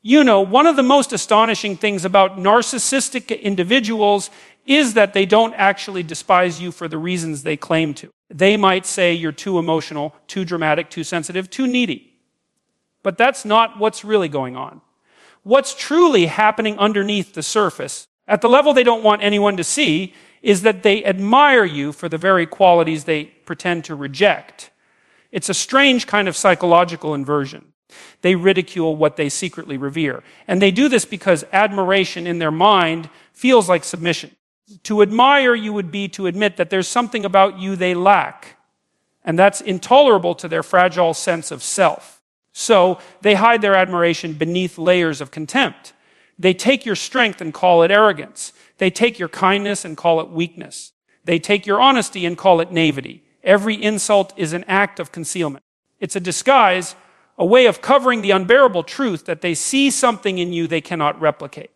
You know, one of the most astonishing things about narcissistic individuals is that they don't actually despise you for the reasons they claim to. They might say you're too emotional, too dramatic, too sensitive, too needy. But that's not what's really going on. What's truly happening underneath the surface, at the level they don't want anyone to see, is that they admire you for the very qualities they pretend to reject. It's a strange kind of psychological inversion. They ridicule what they secretly revere. And they do this because admiration in their mind feels like submission. To admire you would be to admit that there's something about you they lack. And that's intolerable to their fragile sense of self. So they hide their admiration beneath layers of contempt. They take your strength and call it arrogance. They take your kindness and call it weakness. They take your honesty and call it naivety. Every insult is an act of concealment. It's a disguise, a way of covering the unbearable truth that they see something in you they cannot replicate.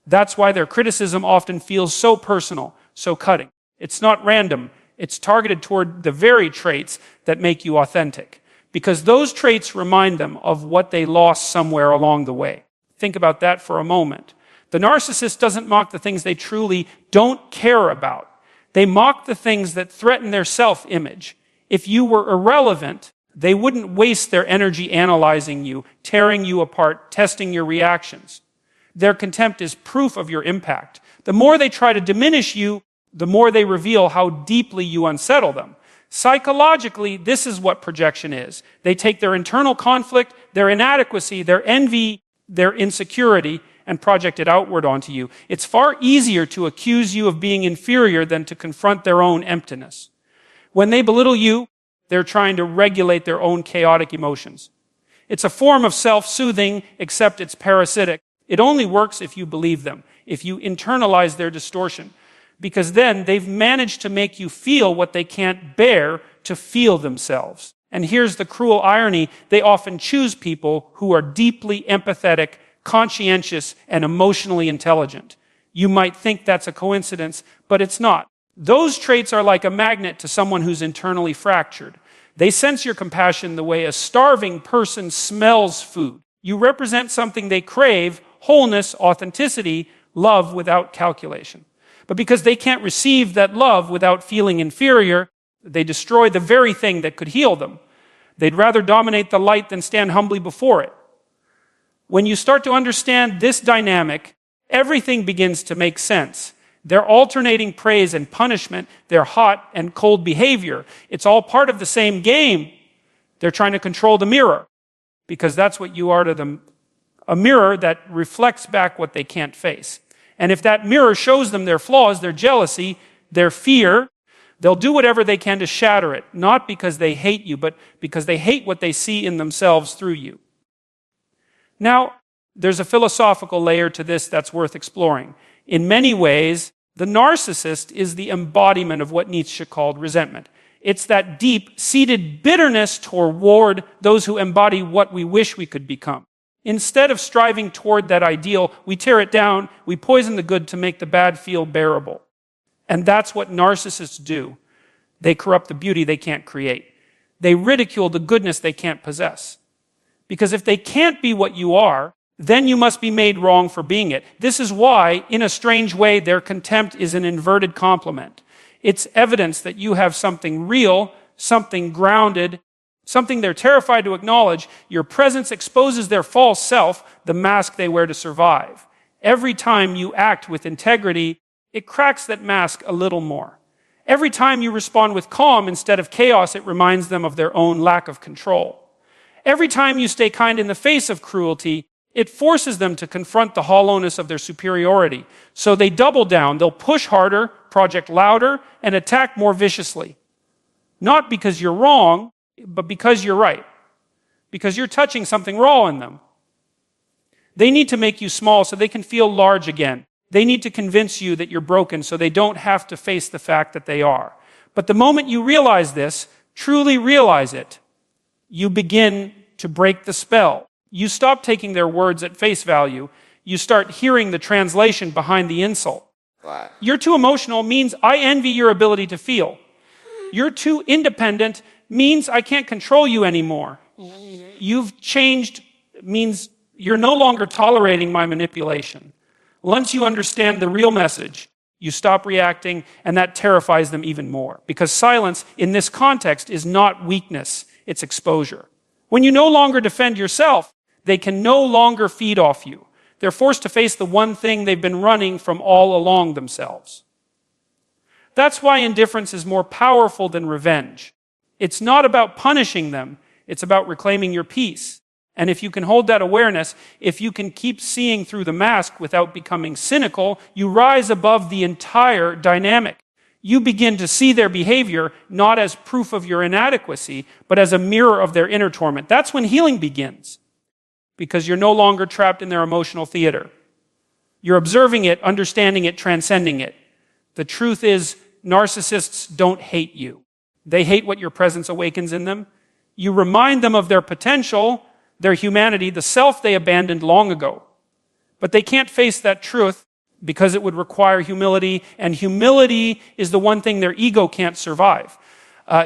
That's why their criticism often feels so personal, so cutting. It's not random. It's targeted toward the very traits that make you authentic, because those traits remind them of what they lost somewhere along the way. Think about that for a moment. The narcissist doesn't mock the things they truly don't care about. They mock the things that threaten their self-image. If you were irrelevant, they wouldn't waste their energy analyzing you, tearing you apart, testing your reactions. Their contempt is proof of your impact. The more they try to diminish you, the more they reveal how deeply you unsettle them. Psychologically, this is what projection is. They take their internal conflict, their inadequacy, their envy, their insecurity, and project it outward onto you. It's far easier to accuse you of being inferior than to confront their own emptiness. When they belittle you, they're trying to regulate their own chaotic emotions. It's a form of self-soothing, except it's parasitic. It only works if you believe them, if you internalize their distortion, because then they've managed to make you feel what they can't bear to feel themselves. And here's the cruel irony: they often choose people who are deeply empathetic, conscientious, and emotionally intelligent. You might think that's a coincidence, but it's not. Those traits are like a magnet to someone who's internally fractured. They sense your compassion the way a starving person smells food. You represent something they crave: wholeness, authenticity, love without calculation. But because they can't receive that love without feeling inferior, they destroy the very thing that could heal them. They'd rather dominate the light than stand humbly before it. When you start to understand this dynamic, everything begins to make sense. Their alternating praise and punishment, their hot and cold behavior, it's all part of the same game. They're trying to control the mirror, because that's what you are to them. A mirror that reflects back what they can't face. And if that mirror shows them their flaws, their jealousy, their fear, they'll do whatever they can to shatter it, not because they hate you, but because they hate what they see in themselves through you. Now, there's a philosophical layer to this that's worth exploring. In many ways, the narcissist is the embodiment of what Nietzsche called resentment. It's that deep-seated bitterness toward those who embody what we wish we could become. Instead of striving toward that ideal, we tear it down, we poison the good to make the bad feel bearable. And that's what narcissists do. They corrupt the beauty they can't create. They ridicule the goodness they can't possess. Because if they can't be what you are, then you must be made wrong for being it. This is why, in a strange way, their contempt is an inverted compliment. It's evidence that you have something real, something grounded, something they're terrified to acknowledge. Your presence exposes their false self, the mask they wear to survive. Every time you act with integrity, it cracks that mask a little more. Every time you respond with calm instead of chaos, it reminds them of their own lack of control. Every time you stay kind in the face of cruelty, it forces them to confront the hollowness of their superiority. So they double down. They'll push harder, project louder, and attack more viciously. Not because you're wrong, but because you're right. Because you're touching something raw in them. They need to make you small so they can feel large again. They need to convince you that you're broken so they don't have to face the fact that they are. But the moment you realize this, truly realize it, you begin to break the spell. You stop taking their words at face value. You start hearing the translation behind the insult. What? You're too emotional means I envy your ability to feel. You're too independent means I can't control you anymore. You've changed means You're no longer tolerating my manipulation. Once you understand the real message, you stop reacting, and that terrifies them even more. Because silence, in this context, is not weakness, it's exposure. When you no longer defend yourself, they can no longer feed off you. They're forced to face the one thing they've been running from all along themselves. That's why indifference is more powerful than revenge. It's not about punishing them, it's about reclaiming your peace. And if you can hold that awareness, if you can keep seeing through the mask without becoming cynical, you rise above the entire dynamic. You begin to see their behavior not as proof of your inadequacy, but as a mirror of their inner torment. That's when healing begins, because you're no longer trapped in their emotional theater. You're observing it, understanding it, transcending it. The truth is, narcissists don't hate you. They hate what your presence awakens in them. You remind them of their potential, their humanity, the self they abandoned long ago. But they can't face that truth because it would require humility, and humility is the one thing their ego can't survive.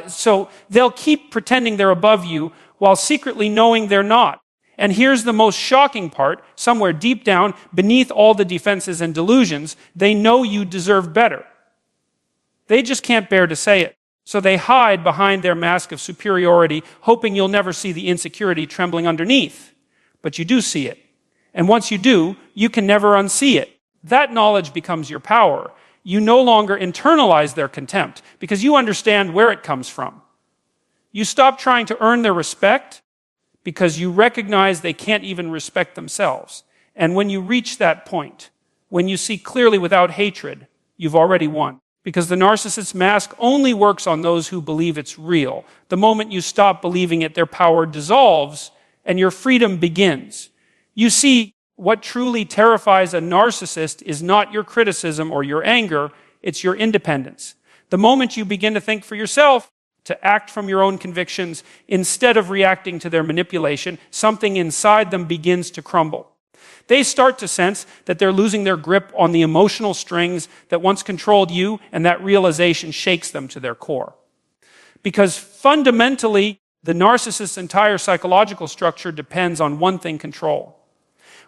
So they'll keep pretending they're above you while secretly knowing they're not. And here's the most shocking part: somewhere deep down, beneath all the defenses and delusions, they know you deserve better. They just can't bear to say it. So they hide behind their mask of superiority, hoping you'll never see the insecurity trembling underneath. But you do see it. And once you do, you can never unsee it. That knowledge becomes your power. You no longer internalize their contempt because you understand where it comes from. You stop trying to earn their respect because you recognize they can't even respect themselves. And when you reach that point, when you see clearly without hatred, you've already won. Because the narcissist's mask only works on those who believe it's real. The moment you stop believing it, their power dissolves and your freedom begins. You see, what truly terrifies a narcissist is not your criticism or your anger, it's your independence. The moment you begin to think for yourself, to act from your own convictions, instead of reacting to their manipulation, something inside them begins to crumble. They start to sense that they're losing their grip on the emotional strings that once controlled you, and that realization shakes them to their core. Because fundamentally, the narcissist's entire psychological structure depends on one thing: control.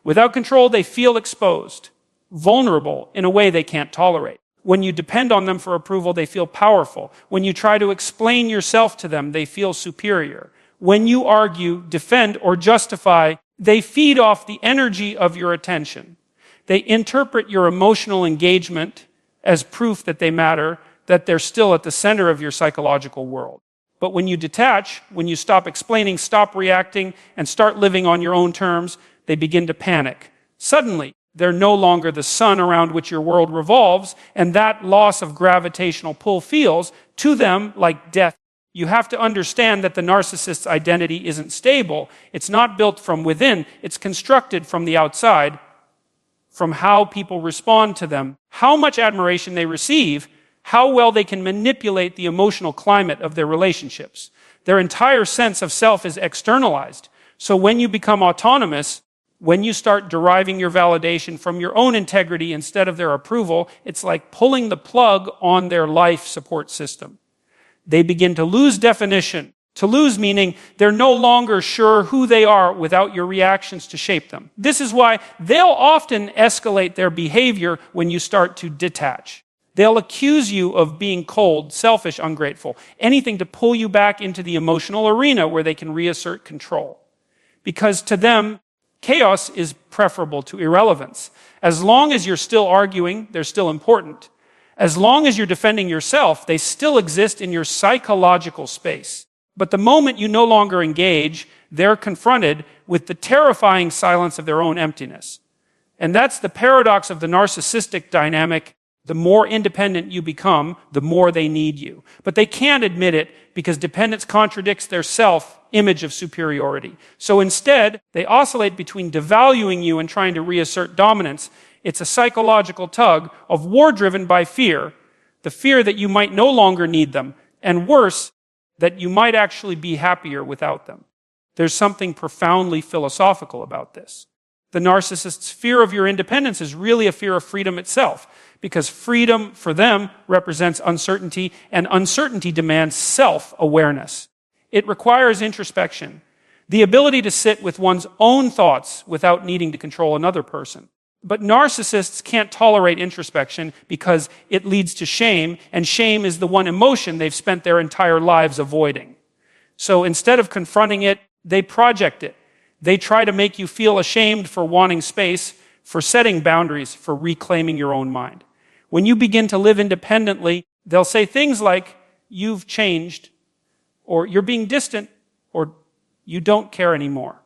Without control, they feel exposed, vulnerable in a way they can't tolerate. When you depend on them for approval, they feel powerful. When you try to explain yourself to them, they feel superior. When you argue, defend, or justify, they feed off the energy of your attention. They interpret your emotional engagement as proof that they matter, that they're still at the center of your psychological world. But when you detach, when you stop explaining, stop reacting, and start living on your own terms, they begin to panic. Suddenly, they're no longer the sun around which your world revolves, and that loss of gravitational pull feels, to them, like death. You have to understand that the narcissist's identity isn't stable. It's not built from within. It's constructed from the outside, from how people respond to them, how much admiration they receive, how well they can manipulate the emotional climate of their relationships. Their entire sense of self is externalized. So when you become autonomous, when you start deriving your validation from your own integrity instead of their approval, it's like pulling the plug on their life support system. They begin to lose definition. To lose meaning they're no longer sure who they are without your reactions to shape them. This is why they'll often escalate their behavior when you start to detach. They'll accuse you of being cold, selfish, ungrateful, anything to pull you back into the emotional arena where they can reassert control. Because to them, chaos is preferable to irrelevance. As long as you're still arguing, they're still important. As long as you're defending yourself, they still exist in your psychological space. But the moment you no longer engage, they're confronted with the terrifying silence of their own emptiness. And that's the paradox of the narcissistic dynamic. The more independent you become, the more they need you. But they can't admit it because dependence contradicts their self-image of superiority. So instead, they oscillate between devaluing you and trying to reassert dominance. It's a psychological tug of war driven by fear, the fear that you might no longer need them, and worse, that you might actually be happier without them. There's something profoundly philosophical about this. The narcissist's fear of your independence is really a fear of freedom itself, because freedom for them represents uncertainty, and uncertainty demands self-awareness. It requires introspection. The ability to sit with one's own thoughts without needing to control another person. But narcissists can't tolerate introspection because it leads to shame, and shame is the one emotion they've spent their entire lives avoiding. So instead of confronting it, they project it. They try to make you feel ashamed for wanting space, for setting boundaries, for reclaiming your own mind. When you begin to live independently, they'll say things like, "You've changed," or "You're being distant," or "You don't care anymore."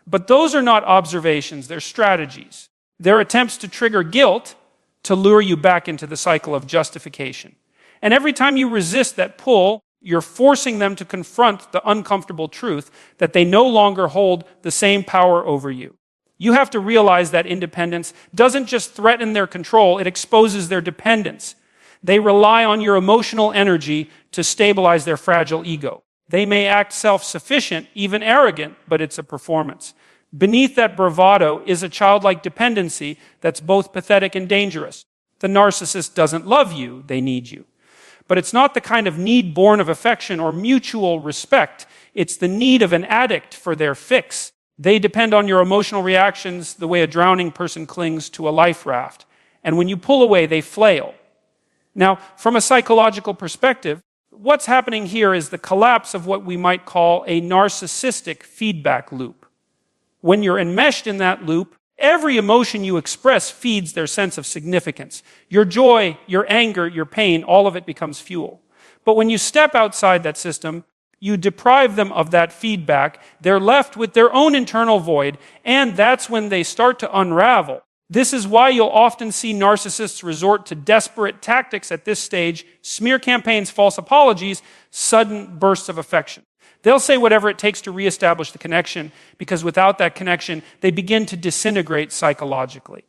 But those are not observations, they're strategies. They're attempts to trigger guilt to lure you back into the cycle of justification. And every time you resist that pull, you're forcing them to confront the uncomfortable truth that they no longer hold the same power over you. You have to realize that independence doesn't just threaten their control, it exposes their dependence. They rely on your emotional energy to stabilize their fragile ego. They may act self-sufficient, even arrogant, but it's a performance. Beneath that bravado is a childlike dependency that's both pathetic and dangerous. The narcissist doesn't love you, they need you. But it's not the kind of need born of affection or mutual respect. It's the need of an addict for their fix. They depend on your emotional reactions the way a drowning person clings to a life raft. And when you pull away, they flail. Now, from a psychological perspective, what's happening here is the collapse of what we might call a narcissistic feedback loop. When you're enmeshed in that loop, every emotion you express feeds their sense of significance. Your joy, your anger, your pain, all of it becomes fuel. But when you step outside that system, you deprive them of that feedback. They're left with their own internal void, and that's when they start to unravel. This is why you'll often see narcissists resort to desperate tactics at this stage: smear campaigns, false apologies, sudden bursts of affection. They'll say whatever it takes to reestablish the connection, because without that connection, they begin to disintegrate psychologically.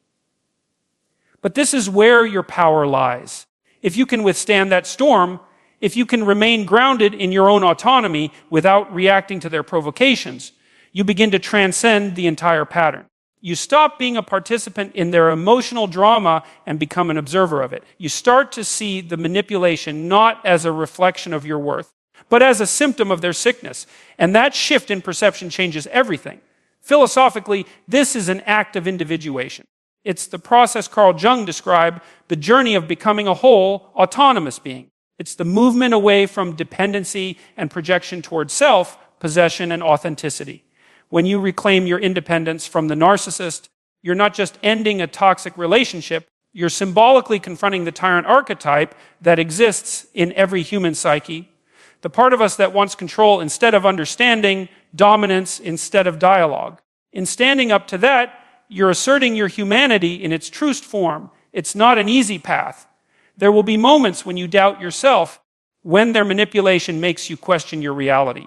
But this is where your power lies. If you can withstand that storm, if you can remain grounded in your own autonomy without reacting to their provocations, you begin to transcend the entire pattern. You stop being a participant in their emotional drama and become an observer of it. You start to see the manipulation not as a reflection of your worth, but as a symptom of their sickness. And that shift in perception changes everything. Philosophically, this is an act of individuation. It's the process Carl Jung described, the journey of becoming a whole, autonomous being. It's the movement away from dependency and projection toward self, possession, and authenticity. When you reclaim your independence from the narcissist, you're not just ending a toxic relationship, you're symbolically confronting the tyrant archetype that exists in every human psyche, the part of us that wants control instead of understanding, dominance instead of dialogue. In standing up to that, you're asserting your humanity in its truest form. It's not an easy path. There will be moments when you doubt yourself, when their manipulation makes you question your reality.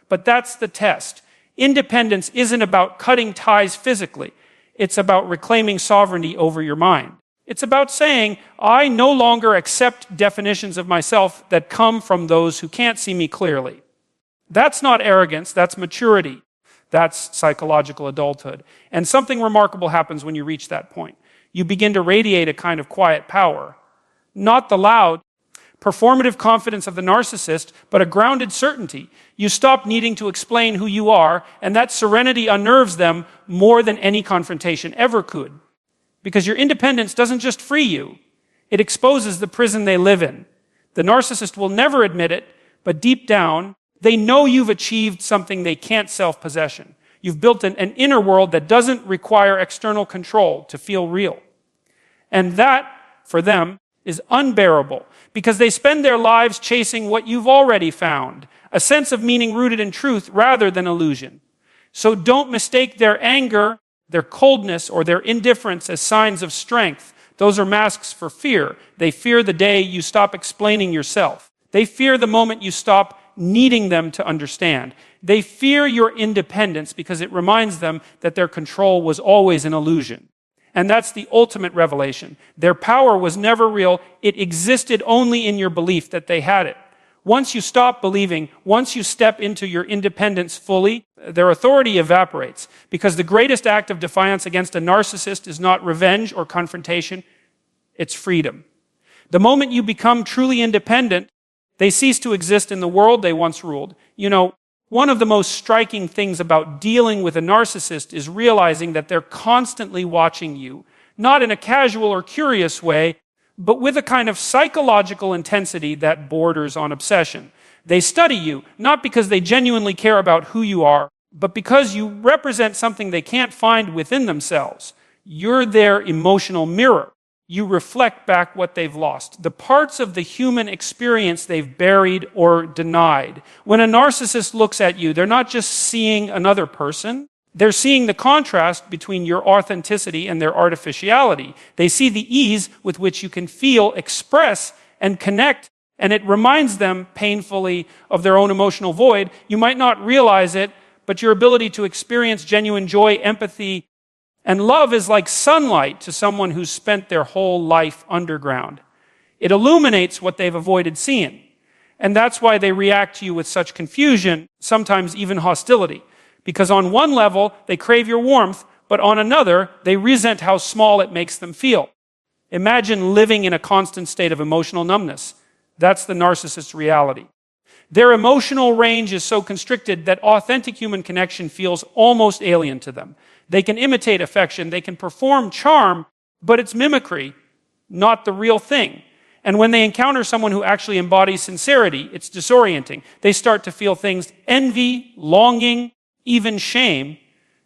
But that's the test. Independence isn't about cutting ties physically. It's about reclaiming sovereignty over your mind. It's about saying, I no longer accept definitions of myself that come from those who can't see me clearly. That's not arrogance, that's maturity. That's psychological adulthood. And something remarkable happens when you reach that point. You begin to radiate a kind of quiet power. Not the loud, performative confidence of the narcissist, but a grounded certainty. You stop needing to explain who you are, and that serenity unnerves them more than any confrontation ever could. Because your independence doesn't just free you, it exposes the prison they live in. The narcissist will never admit it, but deep down, they know you've achieved something they can't self-possession. You've built an inner world that doesn't require external control to feel real. And that, for them, is unbearable, because they spend their lives chasing what you've already found, a sense of meaning rooted in truth rather than illusion. So don't mistake their anger, their coldness, or their indifference as signs of strength. Those are masks for fear. They fear the day you stop explaining yourself. They fear the moment you stop needing them to understand. They fear your independence because it reminds them that their control was always an illusion. And that's the ultimate revelation. Their power was never real. It existed only in your belief that they had it. Once you stop believing, once you step into your independence fully, their authority evaporates, because the greatest act of defiance against a narcissist is not revenge or confrontation, it's freedom. The moment you become truly independent, they cease to exist in the world they once ruled. You know, One of the most striking things about dealing with a narcissist is realizing that they're constantly watching you, not in a casual or curious way, but with a kind of psychological intensity that borders on obsession. They study you, not because they genuinely care about who you are, but because you represent something they can't find within themselves. You're their emotional mirror. You reflect back what they've lost, the parts of the human experience they've buried or denied. When a narcissist looks at you, they're not just seeing another person, they're seeing the contrast between your authenticity and their artificiality. They see the ease with which you can feel, express, and connect, and it reminds them painfully of their own emotional void. You might not realize it, but your ability to experience genuine joy, empathy, and love is like sunlight to someone who's spent their whole life underground. It illuminates what they've avoided seeing. And that's why they react to you with such confusion, sometimes even hostility. Because on one level, they crave your warmth, but on another, they resent how small it makes them feel. Imagine living in a constant state of emotional numbness. That's the narcissist's reality. Their emotional range is so constricted that authentic human connection feels almost alien to them. They can imitate affection, they can perform charm, but it's mimicry, not the real thing. And when they encounter someone who actually embodies sincerity, it's disorienting. They start to feel things, envy, longing, even shame,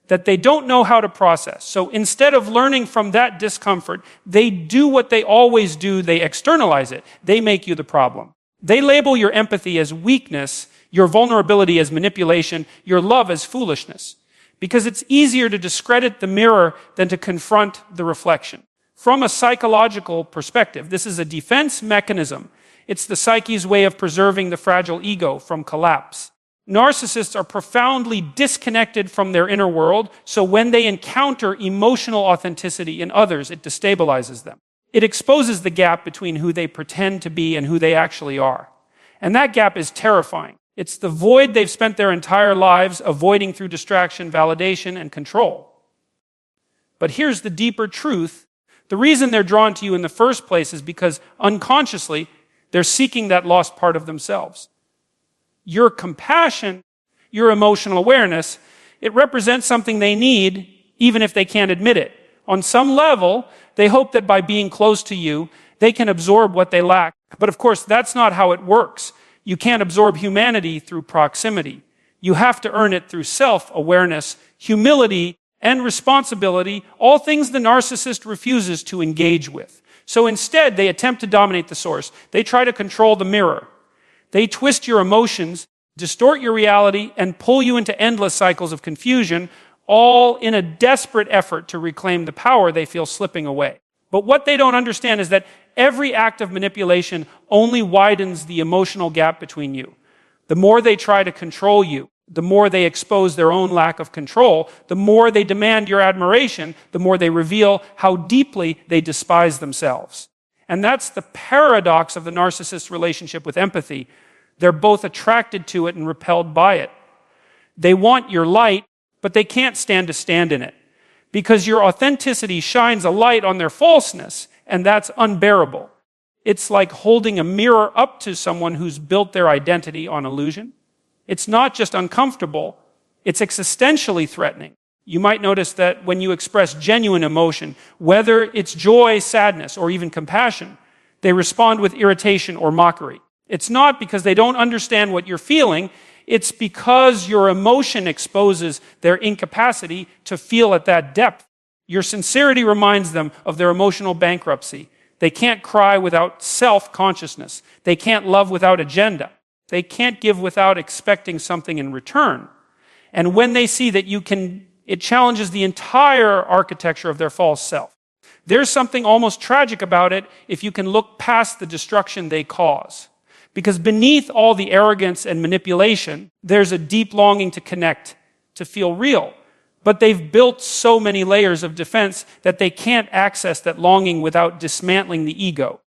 that they don't know how to process. So instead of learning from that discomfort, they do what they always do, they externalize it. They make you the problem. They label your empathy as weakness, your vulnerability as manipulation, your love as foolishness. Because it's easier to discredit the mirror than to confront the reflection. From a psychological perspective, this is a defense mechanism. It's the psyche's way of preserving the fragile ego from collapse. Narcissists are profoundly disconnected from their inner world, so when they encounter emotional authenticity in others, it destabilizes them. It exposes the gap between who they pretend to be and who they actually are. And that gap is terrifying. It's the void they've spent their entire lives avoiding through distraction, validation, and control. But here's the deeper truth. The reason they're drawn to you in the first place is because unconsciously, they're seeking that lost part of themselves. Your compassion, your emotional awareness, it represents something they need, even if they can't admit it. On some level, they hope that by being close to you, they can absorb what they lack. But of course, that's not how it works. You can't absorb humanity through proximity. You have to earn it through self-awareness, humility, and responsibility, all things the narcissist refuses to engage with. So instead, they attempt to dominate the source. They try to control the mirror. They twist your emotions, distort your reality, and pull you into endless cycles of confusion, all in a desperate effort to reclaim the power they feel slipping away. But what they don't understand is that every act of manipulation only widens the emotional gap between you. The more they try to control you, the more they expose their own lack of control, the more they demand your admiration, the more they reveal how deeply they despise themselves. And that's the paradox of the narcissist's relationship with empathy. They're both attracted to it and repelled by it. They want your light, but they can't stand to stand in it. Because your authenticity shines a light on their falseness, and that's unbearable. It's like holding a mirror up to someone who's built their identity on illusion. It's not just uncomfortable, it's existentially threatening. You might notice that when you express genuine emotion, whether it's joy, sadness, or even compassion, they respond with irritation or mockery. It's not because they don't understand what you're feeling, it's because your emotion exposes their incapacity to feel at that depth. Your sincerity reminds them of their emotional bankruptcy. They can't cry without self-consciousness. They can't love without agenda. They can't give without expecting something in return. And when they see that you can, it challenges the entire architecture of their false self. There's something almost tragic about it if you can look past the destruction they cause. Because beneath all the arrogance and manipulation, there's a deep longing to connect, to feel real. But they've built so many layers of defense that they can't access that longing without dismantling the ego.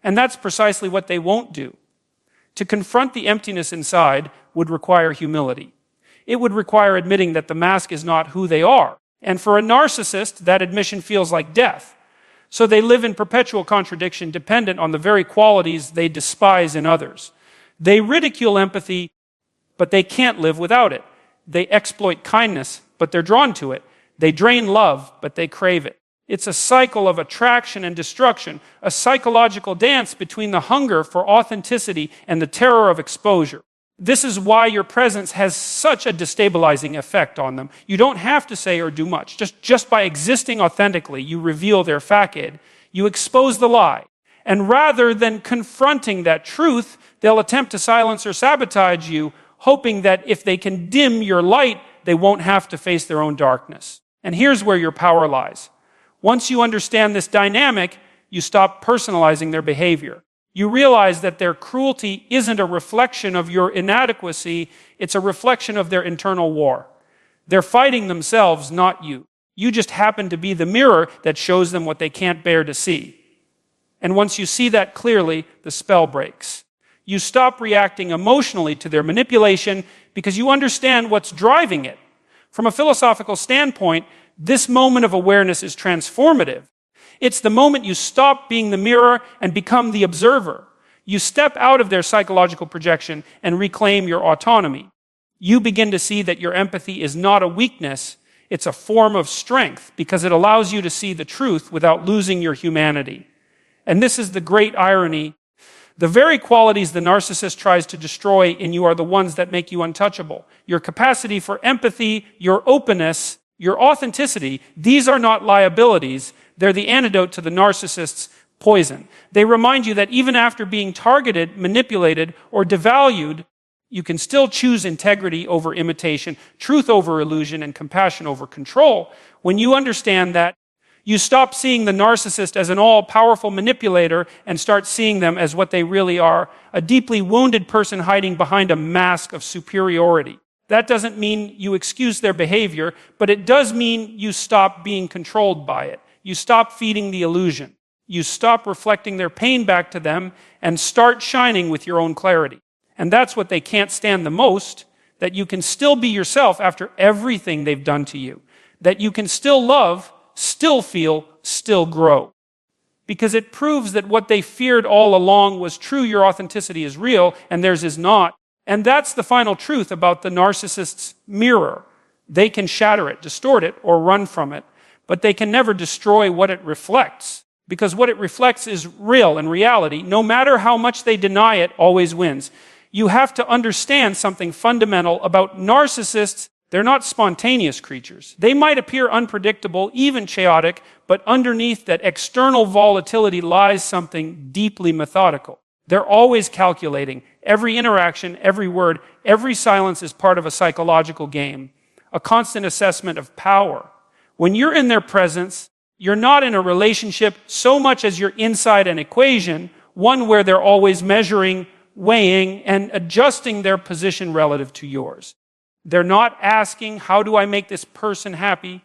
And that's precisely what they won't do. To confront the emptiness inside would require humility. It would require admitting that the mask is not who they are. And for a narcissist, that admission feels like death. So they live in perpetual contradiction, dependent on the very qualities they despise in others. They ridicule empathy, but they can't live without it. They exploit kindness, but they're drawn to it. They drain love, but they crave it. It's a cycle of attraction and destruction, a psychological dance between the hunger for authenticity and the terror of exposure. This is why your presence has such a destabilizing effect on them. You don't have to say or do much. Just by existing authentically, you reveal their facade. You expose the lie. And rather than confronting that truth, they'll attempt to silence or sabotage you, hoping that if they can dim your light, they won't have to face their own darkness. And here's where your power lies. Once you understand this dynamic, you stop personalizing their behavior. You realize that their cruelty isn't a reflection of your inadequacy, it's a reflection of their internal war. They're fighting themselves, not you. You just happen to be the mirror that shows them what they can't bear to see. And once you see that clearly, the spell breaks. You stop reacting emotionally to their manipulation because you understand what's driving it. From a philosophical standpoint, this moment of awareness is transformative. It's the moment you stop being the mirror and become the observer. You step out of their psychological projection and reclaim your autonomy. You begin to see that your empathy is not a weakness, it's a form of strength because it allows you to see the truth without losing your humanity. And this is the great irony. The very qualities the narcissist tries to destroy in you are the ones that make you untouchable. Your capacity for empathy, your openness, your authenticity, these are not liabilities. They're the antidote to the narcissist's poison. They remind you that even after being targeted, manipulated, or devalued, you can still choose integrity over imitation, truth over illusion, and compassion over control. When you understand that, you stop seeing the narcissist as an all-powerful manipulator and start seeing them as what they really are, a deeply wounded person hiding behind a mask of superiority. That doesn't mean you excuse their behavior, but it does mean you stop being controlled by it. You stop feeding the illusion. You stop reflecting their pain back to them and start shining with your own clarity. And that's what they can't stand the most, that you can still be yourself after everything they've done to you. That you can still love, still feel, still grow. Because it proves that what they feared all along was true, your authenticity is real, and theirs is not. And that's the final truth about the narcissist's mirror. They can shatter it, distort it, or run from it. But they can never destroy what it reflects, because what it reflects is real and reality. No matter how much they deny it, always wins. You have to understand something fundamental about narcissists. They're not spontaneous creatures. They might appear unpredictable, even chaotic, but underneath that external volatility lies something deeply methodical. They're always calculating. Every interaction, every word, every silence is part of a psychological game, a constant assessment of power. When you're in their presence, you're not in a relationship so much as you're inside an equation, one where they're always measuring, weighing, and adjusting their position relative to yours. They're not asking, how do I make this person happy?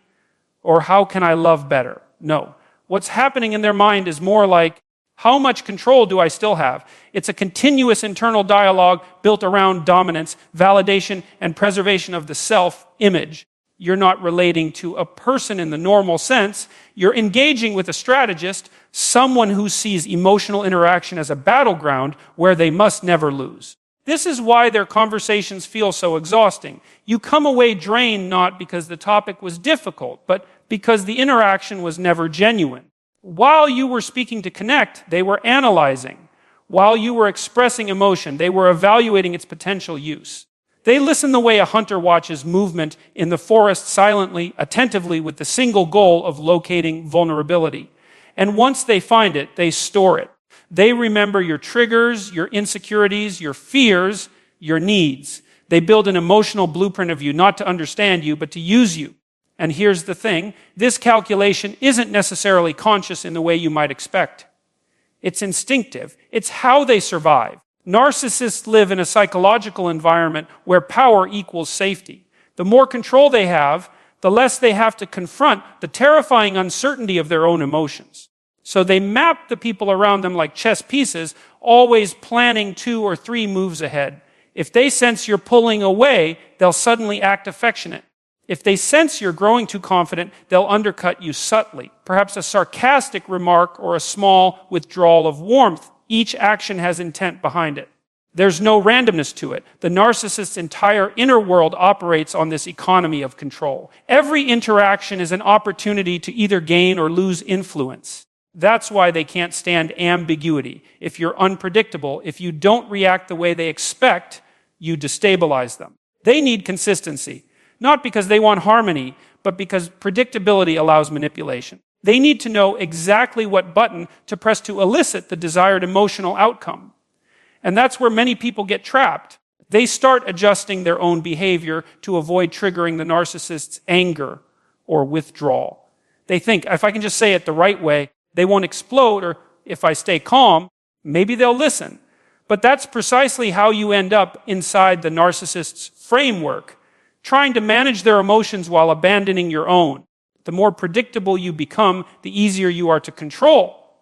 Or how can I love better? No. What's happening in their mind is more like, how much control do I still have? It's a continuous internal dialogue built around dominance, validation, and preservation of the self-image. You're not relating to a person in the normal sense. You're engaging with a strategist, someone who sees emotional interaction as a battleground where they must never lose. This is why their conversations feel so exhausting. You come away drained not because the topic was difficult, but because the interaction was never genuine. While you were speaking to connect, they were analyzing. While you were expressing emotion, they were evaluating its potential use. They listen the way a hunter watches movement in the forest silently, attentively, with the single goal of locating vulnerability. And once they find it, they store it. They remember your triggers, your insecurities, your fears, your needs. They build an emotional blueprint of you, not to understand you, but to use you. And here's the thing, this calculation isn't necessarily conscious in the way you might expect. It's instinctive. It's how they survive. Narcissists live in a psychological environment where power equals safety. The more control they have, the less they have to confront the terrifying uncertainty of their own emotions. So they map the people around them like chess pieces, always planning 2 or 3 moves ahead. If they sense you're pulling away, they'll suddenly act affectionate. If they sense you're growing too confident, they'll undercut you subtly. Perhaps a sarcastic remark or a small withdrawal of warmth. Each action has intent behind it. There's no randomness to it. The narcissist's entire inner world operates on this economy of control. Every interaction is an opportunity to either gain or lose influence. That's why they can't stand ambiguity. If you're unpredictable, if you don't react the way they expect, you destabilize them. They need consistency, not because they want harmony, but because predictability allows manipulation. They need to know exactly what button to press to elicit the desired emotional outcome. And that's where many people get trapped. They start adjusting their own behavior to avoid triggering the narcissist's anger or withdrawal. They think, if I can just say it the right way, they won't explode, or if I stay calm, maybe they'll listen. But that's precisely how you end up inside the narcissist's framework, trying to manage their emotions while abandoning your own. The more predictable you become, the easier you are to control.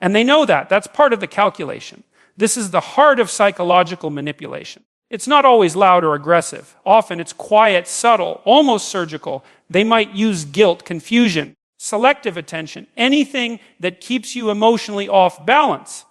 And they know that. That's part of the calculation. This is the heart of psychological manipulation. It's not always loud or aggressive. Often it's quiet, subtle, almost surgical. They might use guilt, confusion, selective attention, anything that keeps you emotionally off balance.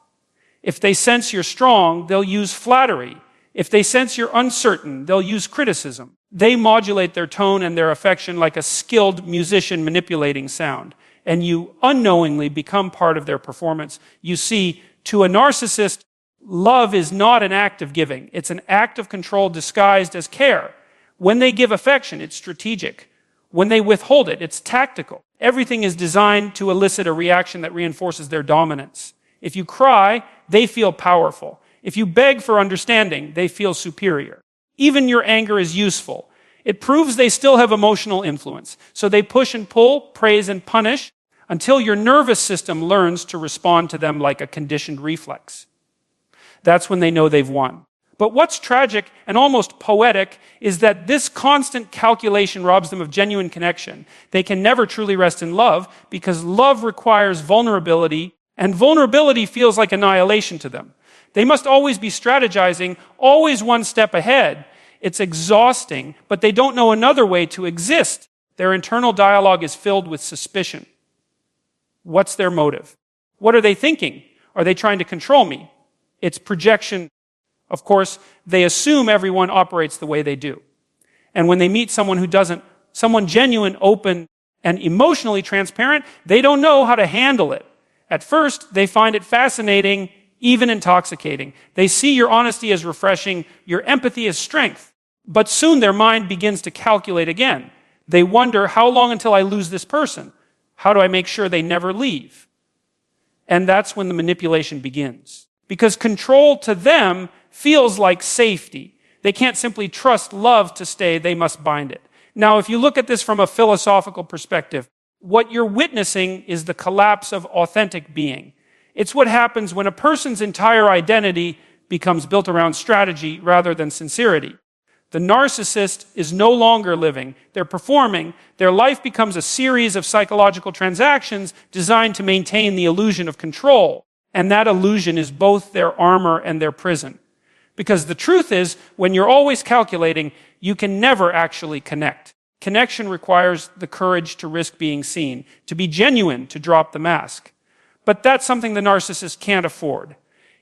If they sense you're strong, they'll use flattery. If they sense you're uncertain, they'll use criticism. They modulate their tone and their affection like a skilled musician manipulating sound. And you unknowingly become part of their performance. You see, to a narcissist, love is not an act of giving. It's an act of control disguised as care. When they give affection, it's strategic. When they withhold it, it's tactical. Everything is designed to elicit a reaction that reinforces their dominance. If you cry, they feel powerful. If you beg for understanding, they feel superior. Even your anger is useful. It proves they still have emotional influence. So they push and pull, praise and punish, until your nervous system learns to respond to them like a conditioned reflex. That's when they know they've won. But what's tragic and almost poetic is that this constant calculation robs them of genuine connection. They can never truly rest in love because love requires vulnerability, and vulnerability feels like annihilation to them. They must always be strategizing, always one step ahead. It's exhausting, but they don't know another way to exist. Their internal dialogue is filled with suspicion. What's their motive? What are they thinking? Are they trying to control me? It's projection. Of course, they assume everyone operates the way they do. And when they meet someone who doesn't, someone genuine, open, and emotionally transparent, they don't know how to handle it. At first, they find it fascinating, even intoxicating. They see your honesty as refreshing, your empathy as strength. But soon their mind begins to calculate again. They wonder, how long until I lose this person? How do I make sure they never leave? And that's when the manipulation begins. Because control to them feels like safety. They can't simply trust love to stay, they must bind it. Now, if you look at this from a philosophical perspective, what you're witnessing is the collapse of authentic being. It's what happens when a person's entire identity becomes built around strategy rather than sincerity. The narcissist is no longer living. They're performing. Their life becomes a series of psychological transactions designed to maintain the illusion of control. And that illusion is both their armor and their prison. Because the truth is, when you're always calculating, you can never actually connect. Connection requires the courage to risk being seen, to be genuine, to drop the mask. But that's something the narcissist can't afford.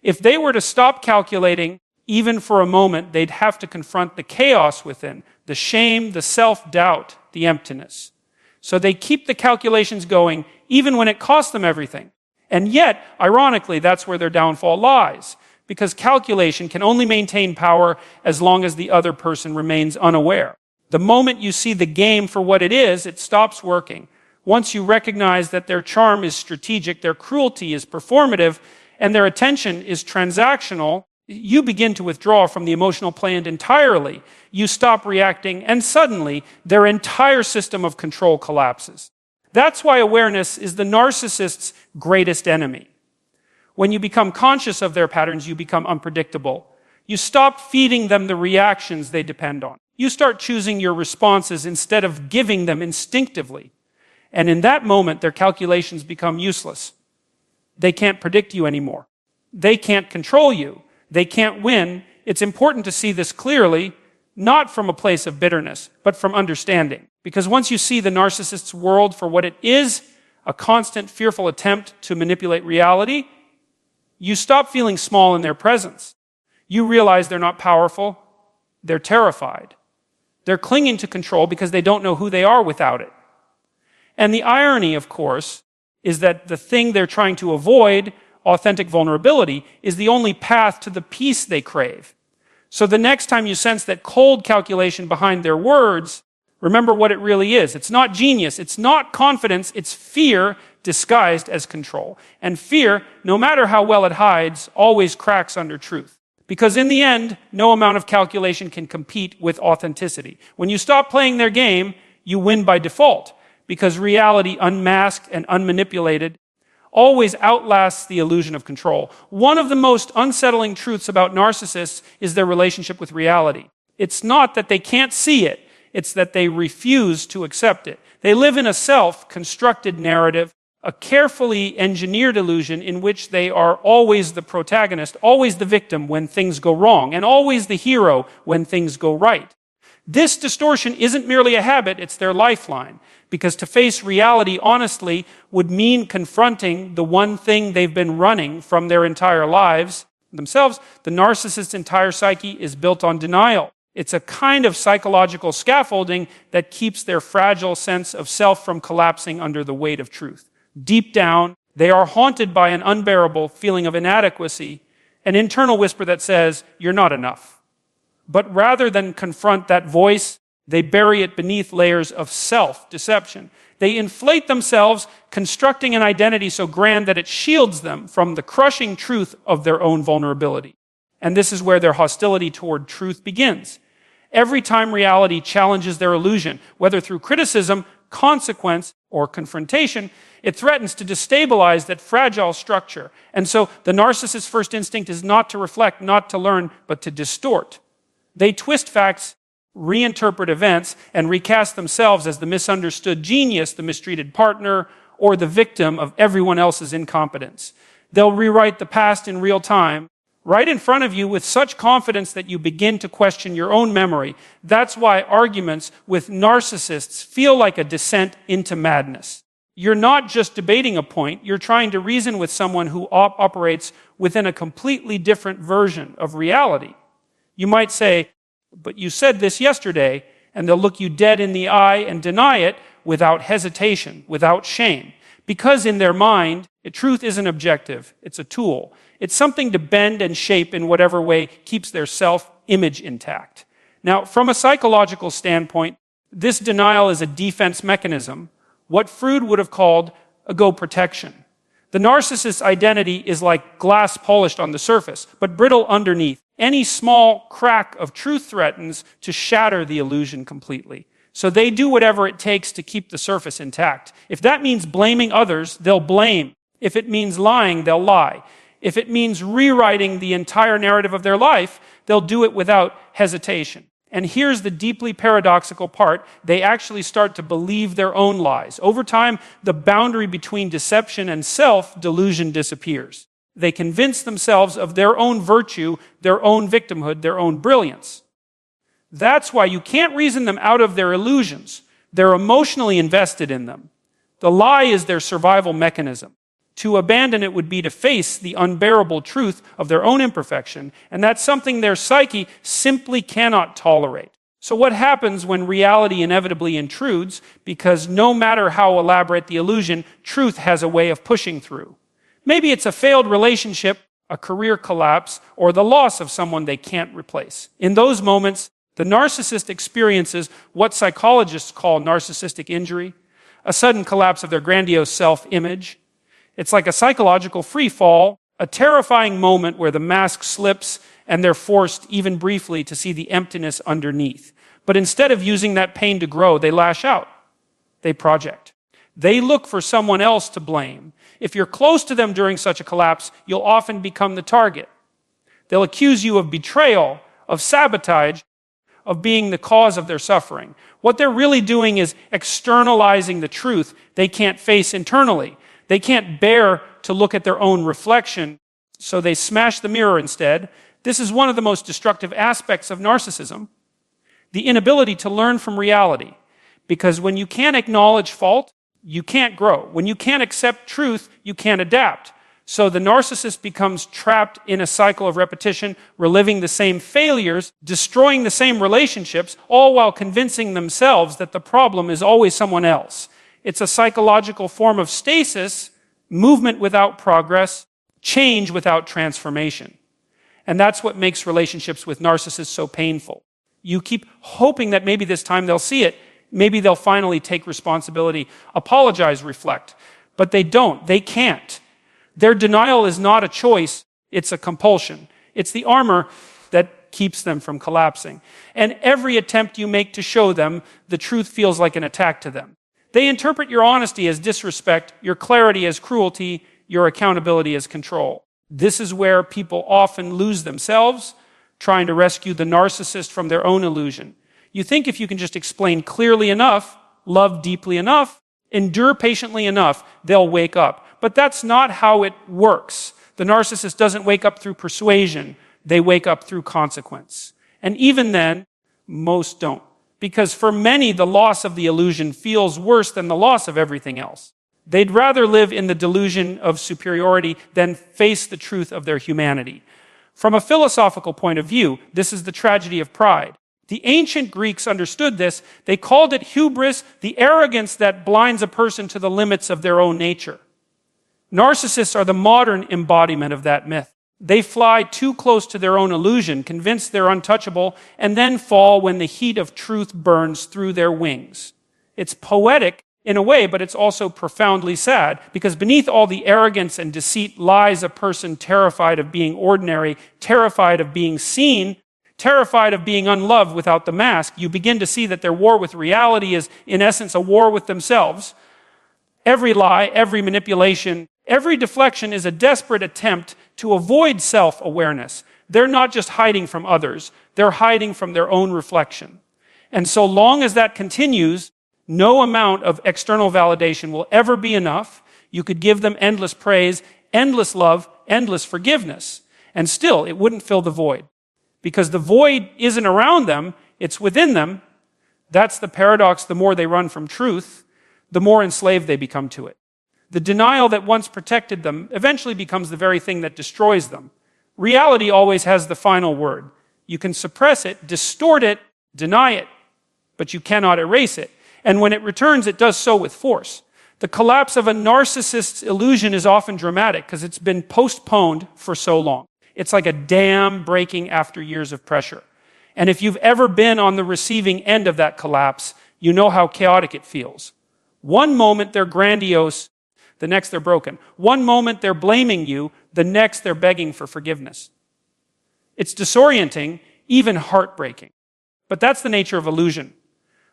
If they were to stop calculating, even for a moment, they'd have to confront the chaos within, the shame, the self-doubt, the emptiness. So they keep the calculations going, even when it costs them everything. And yet, ironically, that's where their downfall lies. Because calculation can only maintain power as long as the other person remains unaware. The moment you see the game for what it is, it stops working. Once you recognize that their charm is strategic, their cruelty is performative, and their attention is transactional, you begin to withdraw from the emotional plane entirely. You stop reacting, and suddenly, their entire system of control collapses. That's why awareness is the narcissist's greatest enemy. When you become conscious of their patterns, you become unpredictable. You stop feeding them the reactions they depend on. You start choosing your responses instead of giving them instinctively. And in that moment, their calculations become useless. They can't predict you anymore. They can't control you. They can't win. It's important to see this clearly, not from a place of bitterness, but from understanding. Because once you see the narcissist's world for what it is, a constant, fearful attempt to manipulate reality, you stop feeling small in their presence. you realize they're not powerful. They're terrified. They're clinging to control because they don't know who they are without it. And the irony, of course, is that the thing they're trying to avoid, authentic vulnerability, is the only path to the peace they crave. So the next time you sense that cold calculation behind their words, remember what it really is. It's not genius. It's not confidence. It's fear disguised as control. And fear, no matter how well it hides, always cracks under truth. Because in the end, no amount of calculation can compete with authenticity. When you stop playing their game, you win by default. Because reality, unmasked and unmanipulated, always outlasts the illusion of control. One of the most unsettling truths about narcissists is their relationship with reality. It's not that they can't see it, it's that they refuse to accept it. They live in a self-constructed narrative, a carefully engineered illusion in which they are always the protagonist, always the victim when things go wrong, and always the hero when things go right. This distortion isn't merely a habit, it's their lifeline. Because to face reality honestly would mean confronting the one thing they've been running from their entire lives themselves. The narcissist's entire psyche is built on denial. It's a kind of psychological scaffolding that keeps their fragile sense of self from collapsing under the weight of truth. Deep down, they are haunted by an unbearable feeling of inadequacy, an internal whisper that says, "You're not enough." But rather than confront that voice, they bury it beneath layers of self-deception. They inflate themselves, constructing an identity so grand that it shields them from the crushing truth of their own vulnerability. And this is where their hostility toward truth begins. Every time reality challenges their illusion, whether through criticism, consequence, or confrontation, it threatens to destabilize that fragile structure. And so the narcissist's first instinct is not to reflect, not to learn, but to distort. They twist facts, reinterpret events, and recast themselves as the misunderstood genius, the mistreated partner, or the victim of everyone else's incompetence. They'll rewrite the past in real time, right in front of you with such confidence that you begin to question your own memory. That's why arguments with narcissists feel like a descent into madness. You're not just debating a point, you're trying to reason with someone who operates within a completely different version of reality. You might say, "But you said this yesterday," and they'll look you dead in the eye and deny it without hesitation, without shame. Because in their mind, truth isn't objective, it's a tool. It's something to bend and shape in whatever way keeps their self-image intact. Now, from a psychological standpoint, this denial is a defense mechanism, what Freud would have called ego protection. The narcissist's identity is like glass polished on the surface, but brittle underneath. Any small crack of truth threatens to shatter the illusion completely. So they do whatever it takes to keep the surface intact. If that means blaming others, they'll blame. If it means lying, they'll lie. If it means rewriting the entire narrative of their life, they'll do it without hesitation. And here's the deeply paradoxical part. They actually start to believe their own lies. Over time, the boundary between deception and self-delusion disappears. They convince themselves of their own virtue, their own victimhood, their own brilliance. That's why you can't reason them out of their illusions. They're emotionally invested in them. The lie is their survival mechanism. To abandon it would be to face the unbearable truth of their own imperfection, and that's something their psyche simply cannot tolerate. So what happens when reality inevitably intrudes? Because no matter how elaborate the illusion, truth has a way of pushing through. Maybe it's a failed relationship, a career collapse, or the loss of someone they can't replace. In those moments, the narcissist experiences what psychologists call narcissistic injury, a sudden collapse of their grandiose self-image. It's like a psychological free fall, a terrifying moment where the mask slips and they're forced, even briefly, to see the emptiness underneath. But instead of using that pain to grow, they lash out. They project. They look for someone else to blame. If you're close to them during such a collapse, you'll often become the target. They'll accuse you of betrayal, of sabotage, of being the cause of their suffering. What they're really doing is externalizing the truth they can't face internally. They can't bear to look at their own reflection, so they smash the mirror instead. This is one of the most destructive aspects of narcissism, the inability to learn from reality. Because when you can't acknowledge fault, you can't grow. When you can't accept truth, you can't adapt. So the narcissist becomes trapped in a cycle of repetition, reliving the same failures, destroying the same relationships, all while convincing themselves that the problem is always someone else. It's a psychological form of stasis, movement without progress, change without transformation. And that's what makes relationships with narcissists so painful. You keep hoping that maybe this time they'll see it, maybe they'll finally take responsibility, apologize, reflect. But they don't, they can't. Their denial is not a choice, it's a compulsion. It's the armor that keeps them from collapsing. And every attempt you make to show them the truth feels like an attack to them. They interpret your honesty as disrespect, your clarity as cruelty, your accountability as control. This is where people often lose themselves, trying to rescue the narcissist from their own illusion. You think if you can just explain clearly enough, love deeply enough, endure patiently enough, they'll wake up. But that's not how it works. The narcissist doesn't wake up through persuasion. They wake up through consequence. And even then, most don't. Because for many, the loss of the illusion feels worse than the loss of everything else. They'd rather live in the delusion of superiority than face the truth of their humanity. From a philosophical point of view, this is the tragedy of pride. The ancient Greeks understood this. They called it hubris, the arrogance that blinds a person to the limits of their own nature. Narcissists are the modern embodiment of that myth. They fly too close to their own illusion, convinced they're untouchable, and then fall when the heat of truth burns through their wings. It's poetic in a way, but it's also profoundly sad, because beneath all the arrogance and deceit lies a person terrified of being ordinary, terrified of being seen, terrified of being unloved without the mask. You begin to see that their war with reality is, in essence, a war with themselves. Every lie, every manipulation, every deflection is a desperate attempt to avoid self-awareness. They're not just hiding from others, they're hiding from their own reflection. And so long as that continues, no amount of external validation will ever be enough. You could give them endless praise, endless love, endless forgiveness, and still it wouldn't fill the void. Because the void isn't around them, it's within them. That's the paradox. The more they run from truth, the more enslaved they become to it. The denial that once protected them eventually becomes the very thing that destroys them. Reality always has the final word. You can suppress it, distort it, deny it, but you cannot erase it. And when it returns, it does so with force. The collapse of a narcissist's illusion is often dramatic because it's been postponed for so long. It's like a dam breaking after years of pressure. And if you've ever been on the receiving end of that collapse, you know how chaotic it feels. One moment they're grandiose, the next they're broken. One moment they're blaming you, the next they're begging for forgiveness. It's disorienting, even heartbreaking. But that's the nature of illusion.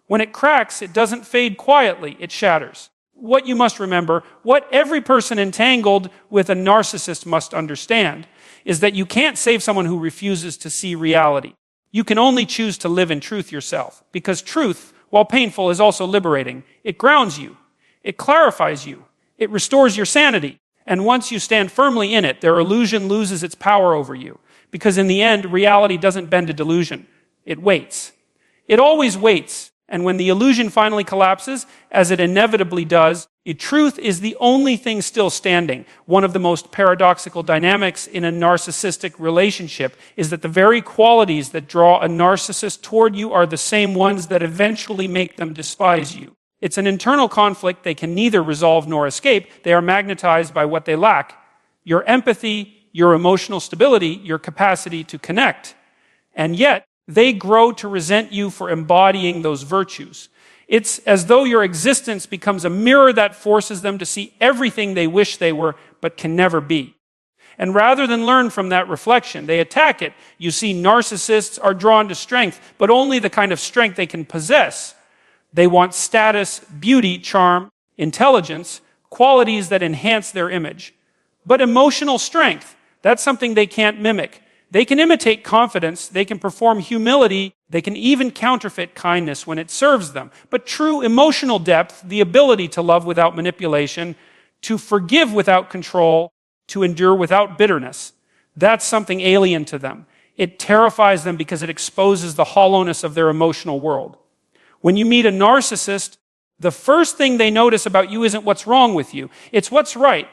When it cracks, it doesn't fade quietly, it shatters. What you must remember, what every person entangled with a narcissist must understand, is that you can't save someone who refuses to see reality. You can only choose to live in truth yourself, because truth, while painful, is also liberating. It grounds you. It clarifies you. It restores your sanity. And once you stand firmly in it, their illusion loses its power over you. Because in the end, reality doesn't bend to delusion. It waits. It always waits. And when the illusion finally collapses, as it inevitably does, truth is the only thing still standing. One of the most paradoxical dynamics in a narcissistic relationship is that the very qualities that draw a narcissist toward you are the same ones that eventually make them despise you. It's an internal conflict they can neither resolve nor escape. They are magnetized by what they lack: your empathy, your emotional stability, your capacity to connect. And yet, they grow to resent you for embodying those virtues. It's as though your existence becomes a mirror that forces them to see everything they wish they were, but can never be. And rather than learn from that reflection, they attack it. You see, narcissists are drawn to strength, but only the kind of strength they can possess. They want status, beauty, charm, intelligence, qualities that enhance their image. But emotional strength, that's something they can't mimic. They can imitate confidence, they can perform humility, they can even counterfeit kindness when it serves them. But true emotional depth, the ability to love without manipulation, to forgive without control, to endure without bitterness, that's something alien to them. It terrifies them because it exposes the hollowness of their emotional world. When you meet a narcissist, the first thing they notice about you isn't what's wrong with you, it's what's right.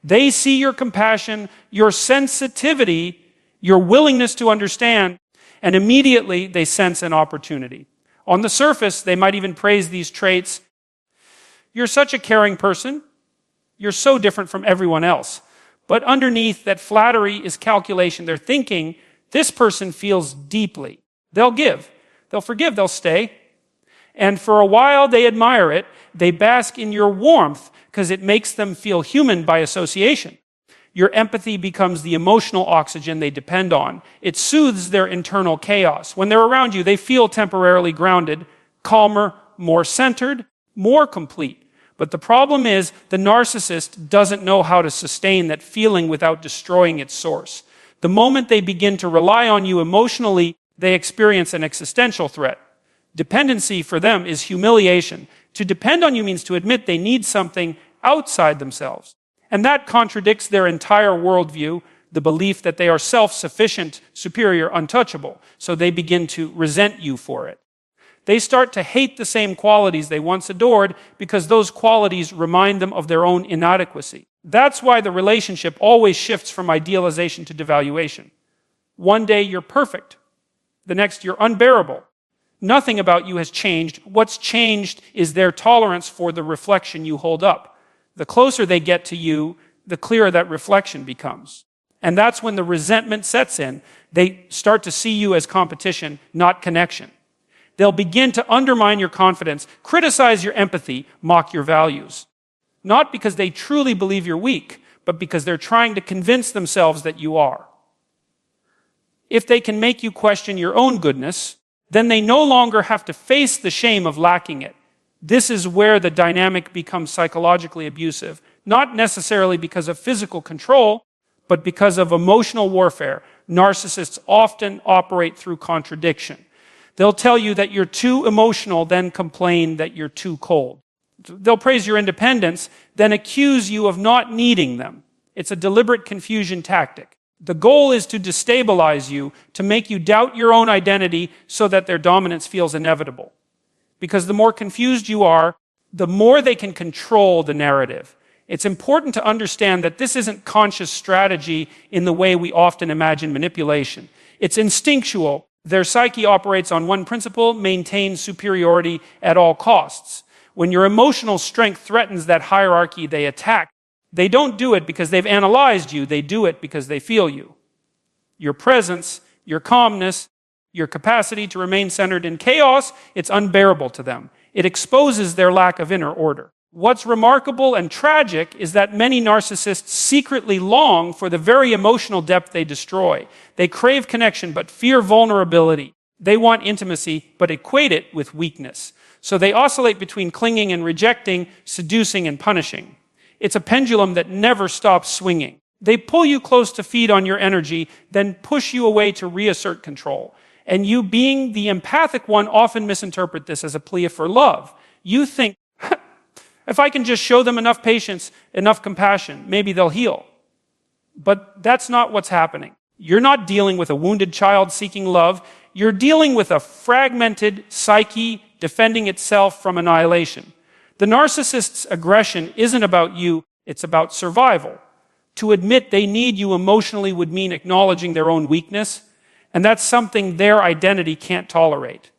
They see your compassion, your sensitivity, your willingness to understand, and immediately they sense an opportunity. On the surface, they might even praise these traits. You're such a caring person. You're so different from everyone else. But underneath that flattery is calculation. They're thinking, this person feels deeply. They'll give. They'll forgive. They'll stay. And for a while, they admire it. They bask in your warmth because it makes them feel human by association. Your empathy becomes the emotional oxygen they depend on. It soothes their internal chaos. When they're around you, they feel temporarily grounded, calmer, more centered, more complete. But the problem is, the narcissist doesn't know how to sustain that feeling without destroying its source. The moment they begin to rely on you emotionally, they experience an existential threat. Dependency for them is humiliation. To depend on you means to admit they need something outside themselves. And that contradicts their entire worldview, the belief that they are self-sufficient, superior, untouchable. So they begin to resent you for it. They start to hate the same qualities they once adored because those qualities remind them of their own inadequacy. That's why the relationship always shifts from idealization to devaluation. One day you're perfect. The next you're unbearable. Nothing about you has changed. What's changed is their tolerance for the reflection you hold up. The closer they get to you, the clearer that reflection becomes. And that's when the resentment sets in. They start to see you as competition, not connection. They'll begin to undermine your confidence, criticize your empathy, mock your values. Not because they truly believe you're weak, but because they're trying to convince themselves that you are. If they can make you question your own goodness, then they no longer have to face the shame of lacking it. This is where the dynamic becomes psychologically abusive, not necessarily because of physical control, but because of emotional warfare. Narcissists often operate through contradiction. They'll tell you that you're too emotional, then complain that you're too cold. They'll praise your independence, then accuse you of not needing them. It's a deliberate confusion tactic. The goal is to destabilize you, to make you doubt your own identity so that their dominance feels inevitable. Because the more confused you are, the more they can control the narrative. It's important to understand that this isn't conscious strategy in the way we often imagine manipulation. It's instinctual. Their psyche operates on one principle: maintain superiority at all costs. When your emotional strength threatens that hierarchy, they attack. They don't do it because they've analyzed you. They do it because they feel you. Your presence, your calmness, your capacity to remain centered in chaos, it's unbearable to them. It exposes their lack of inner order. What's remarkable and tragic is that many narcissists secretly long for the very emotional depth they destroy. They crave connection but fear vulnerability. They want intimacy but equate it with weakness. So they oscillate between clinging and rejecting, seducing and punishing. It's a pendulum that never stops swinging. They pull you close to feed on your energy, then push you away to reassert control. And you, being the empathic one, often misinterpret this as a plea for love. You think, if I can just show them enough patience, enough compassion, maybe they'll heal. But that's not what's happening. You're not dealing with a wounded child seeking love. You're dealing with a fragmented psyche defending itself from annihilation. The narcissist's aggression isn't about you, it's about survival. To admit they need you emotionally would mean acknowledging their own weakness, and that's something their identity can't tolerate.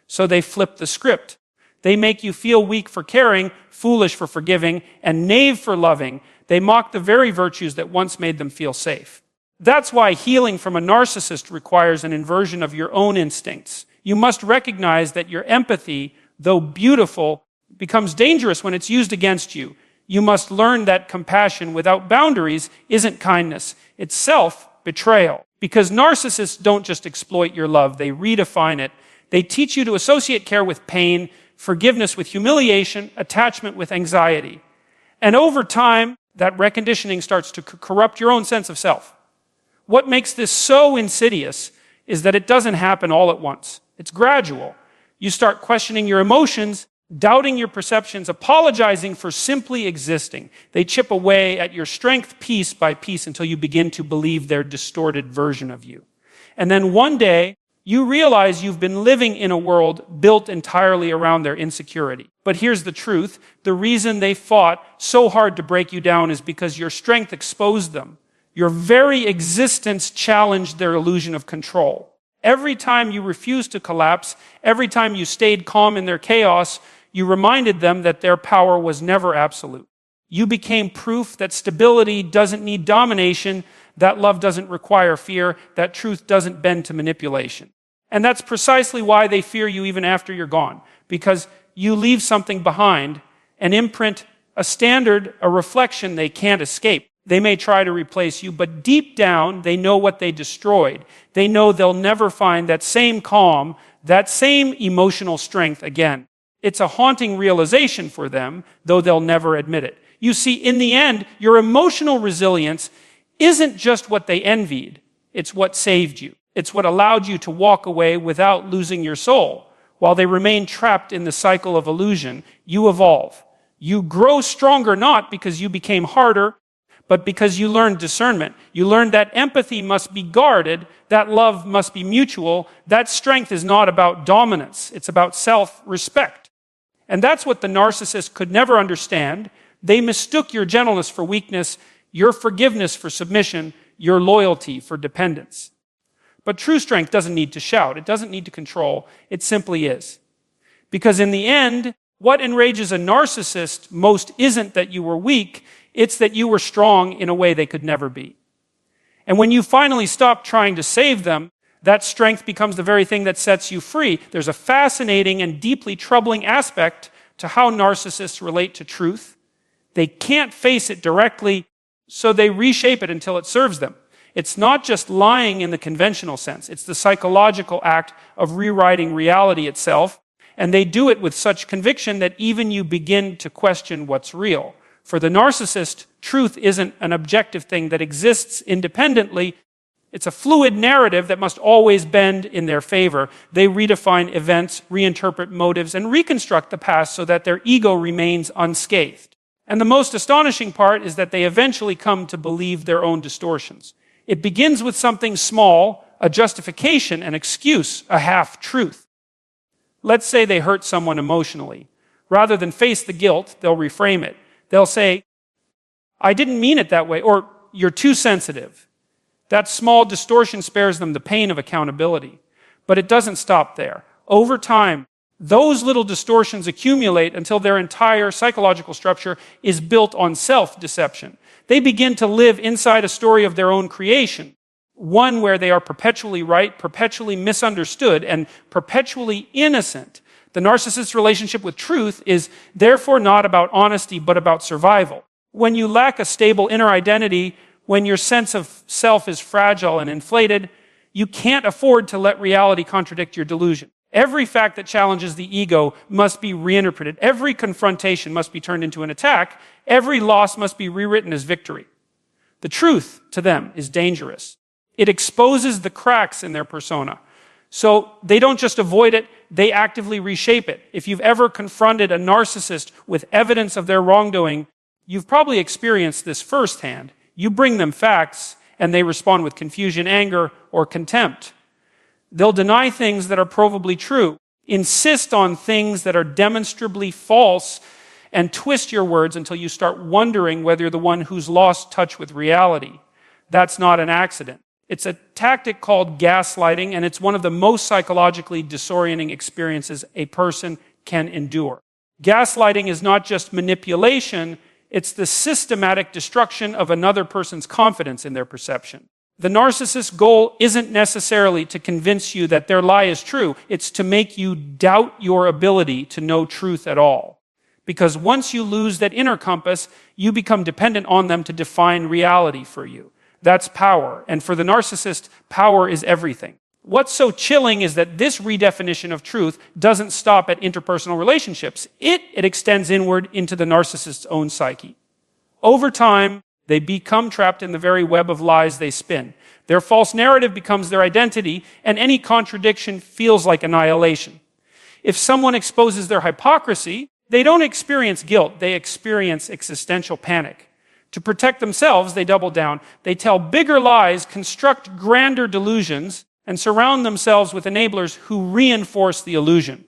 So they flip the script. They make you feel weak for caring, foolish for forgiving, and naive for loving. They mock the very virtues that once made them feel safe. That's why healing from a narcissist requires an inversion of your own instincts. You must recognize that your empathy, though beautiful, becomes dangerous when it's used against you. You must learn that compassion without boundaries isn't kindness. It's self-betrayal. Because narcissists don't just exploit your love, they redefine it. They teach you to associate care with pain, forgiveness with humiliation, attachment with anxiety. And over time, that reconditioning starts to corrupt your own sense of self. What makes this so insidious is that it doesn't happen all at once. It's gradual. You start questioning your emotions, doubting your perceptions, apologizing for simply existing. They chip away at your strength piece by piece until you begin to believe their distorted version of you. And then one day, You realize you've been living in a world built entirely around their insecurity. But here's the truth. The reason they fought so hard to break you down is because your strength exposed them. Your very existence challenged their illusion of control. Every time you refused to collapse, every time you stayed calm in their chaos, you reminded them that their power was never absolute. You became proof that stability doesn't need domination, that love doesn't require fear, that truth doesn't bend to manipulation. And that's precisely why they fear you even after you're gone. Because you leave something behind, an imprint, a standard, a reflection they can't escape. They may try to replace you, but deep down, they know what they destroyed. They know they'll never find that same calm, that same emotional strength again. It's a haunting realization for them, though they'll never admit it. You see, in the end, your emotional resilience isn't just what they envied. It's what saved you. It's what allowed you to walk away without losing your soul. While they remain trapped in the cycle of illusion, you evolve. You grow stronger not because you became harder, but because you learned discernment. You learned that empathy must be guarded, that love must be mutual, that strength is not about dominance, it's about self-respect. And that's what the narcissist could never understand. They mistook your gentleness for weakness, your forgiveness for submission, your loyalty for dependence. But true strength doesn't need to shout, it doesn't need to control, it simply is. Because in the end, what enrages a narcissist most isn't that you were weak, it's that you were strong in a way they could never be. And when you finally stop trying to save them, that strength becomes the very thing that sets you free. There's a fascinating and deeply troubling aspect to how narcissists relate to truth. They can't face it directly, so they reshape it until it serves them. It's not just lying in the conventional sense. It's the psychological act of rewriting reality itself. And they do it with such conviction that even you begin to question what's real. For the narcissist, truth isn't an objective thing that exists independently. It's a fluid narrative that must always bend in their favor. They redefine events, reinterpret motives, and reconstruct the past so that their ego remains unscathed. And the most astonishing part is that they eventually come to believe their own distortions. It begins with something small, a justification, an excuse, a half-truth. Let's say they hurt someone emotionally. Rather than face the guilt, they'll reframe it. They'll say, I didn't mean it that way, or you're too sensitive. That small distortion spares them the pain of accountability. But it doesn't stop there. Over time, those little distortions accumulate until their entire psychological structure is built on self-deception. They begin to live inside a story of their own creation, one where they are perpetually right, perpetually misunderstood, and perpetually innocent. The narcissist's relationship with truth is therefore not about honesty, but about survival. When you lack a stable inner identity, when your sense of self is fragile and inflated, you can't afford to let reality contradict your delusion. Every fact that challenges the ego must be reinterpreted. Every confrontation must be turned into an attack. Every loss must be rewritten as victory. The truth to them is dangerous. It exposes the cracks in their persona. So they don't just avoid it, they actively reshape it. If you've ever confronted a narcissist with evidence of their wrongdoing, you've probably experienced this firsthand. You bring them facts, and they respond with confusion, anger, or contempt. They'll deny things that are provably true, insist on things that are demonstrably false, and twist your words until you start wondering whether you're the one who's lost touch with reality. That's not an accident. It's a tactic called gaslighting, and it's one of the most psychologically disorienting experiences a person can endure. Gaslighting is not just manipulation, it's the systematic destruction of another person's confidence in their perception. The narcissist's goal isn't necessarily to convince you that their lie is true. It's to make you doubt your ability to know truth at all. Because once you lose that inner compass, you become dependent on them to define reality for you. That's power. And for the narcissist, power is everything. What's so chilling is that this redefinition of truth doesn't stop at interpersonal relationships. It extends inward into the narcissist's own psyche. Over time, they become trapped in the very web of lies they spin. Their false narrative becomes their identity, and any contradiction feels like annihilation. If someone exposes their hypocrisy, they don't experience guilt, they experience existential panic. To protect themselves, they double down. They tell bigger lies, construct grander delusions, and surround themselves with enablers who reinforce the illusion.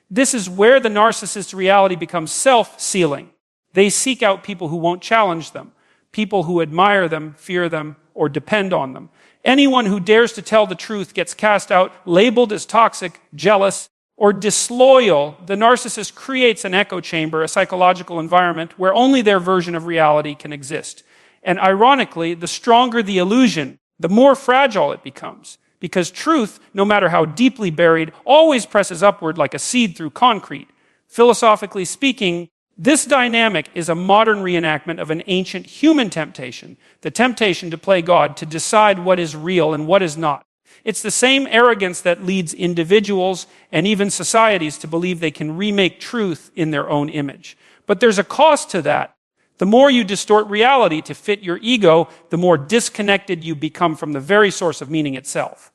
This is where the narcissist's reality becomes self-sealing. They seek out people who won't challenge them, people who admire them, fear them, or depend on them. Anyone who dares to tell the truth gets cast out, labeled as toxic, jealous, or disloyal. The narcissist creates an echo chamber, a psychological environment where only their version of reality can exist. And ironically, the stronger the illusion, the more fragile it becomes. Because truth, no matter how deeply buried, always presses upward like a seed through concrete. Philosophically speaking, this dynamic is a modern reenactment of an ancient human temptation, the temptation to play God, to decide what is real and what is not. It's the same arrogance that leads individuals and even societies to believe they can remake truth in their own image. But there's a cost to that. The more you distort reality to fit your ego, the more disconnected you become from the very source of meaning itself.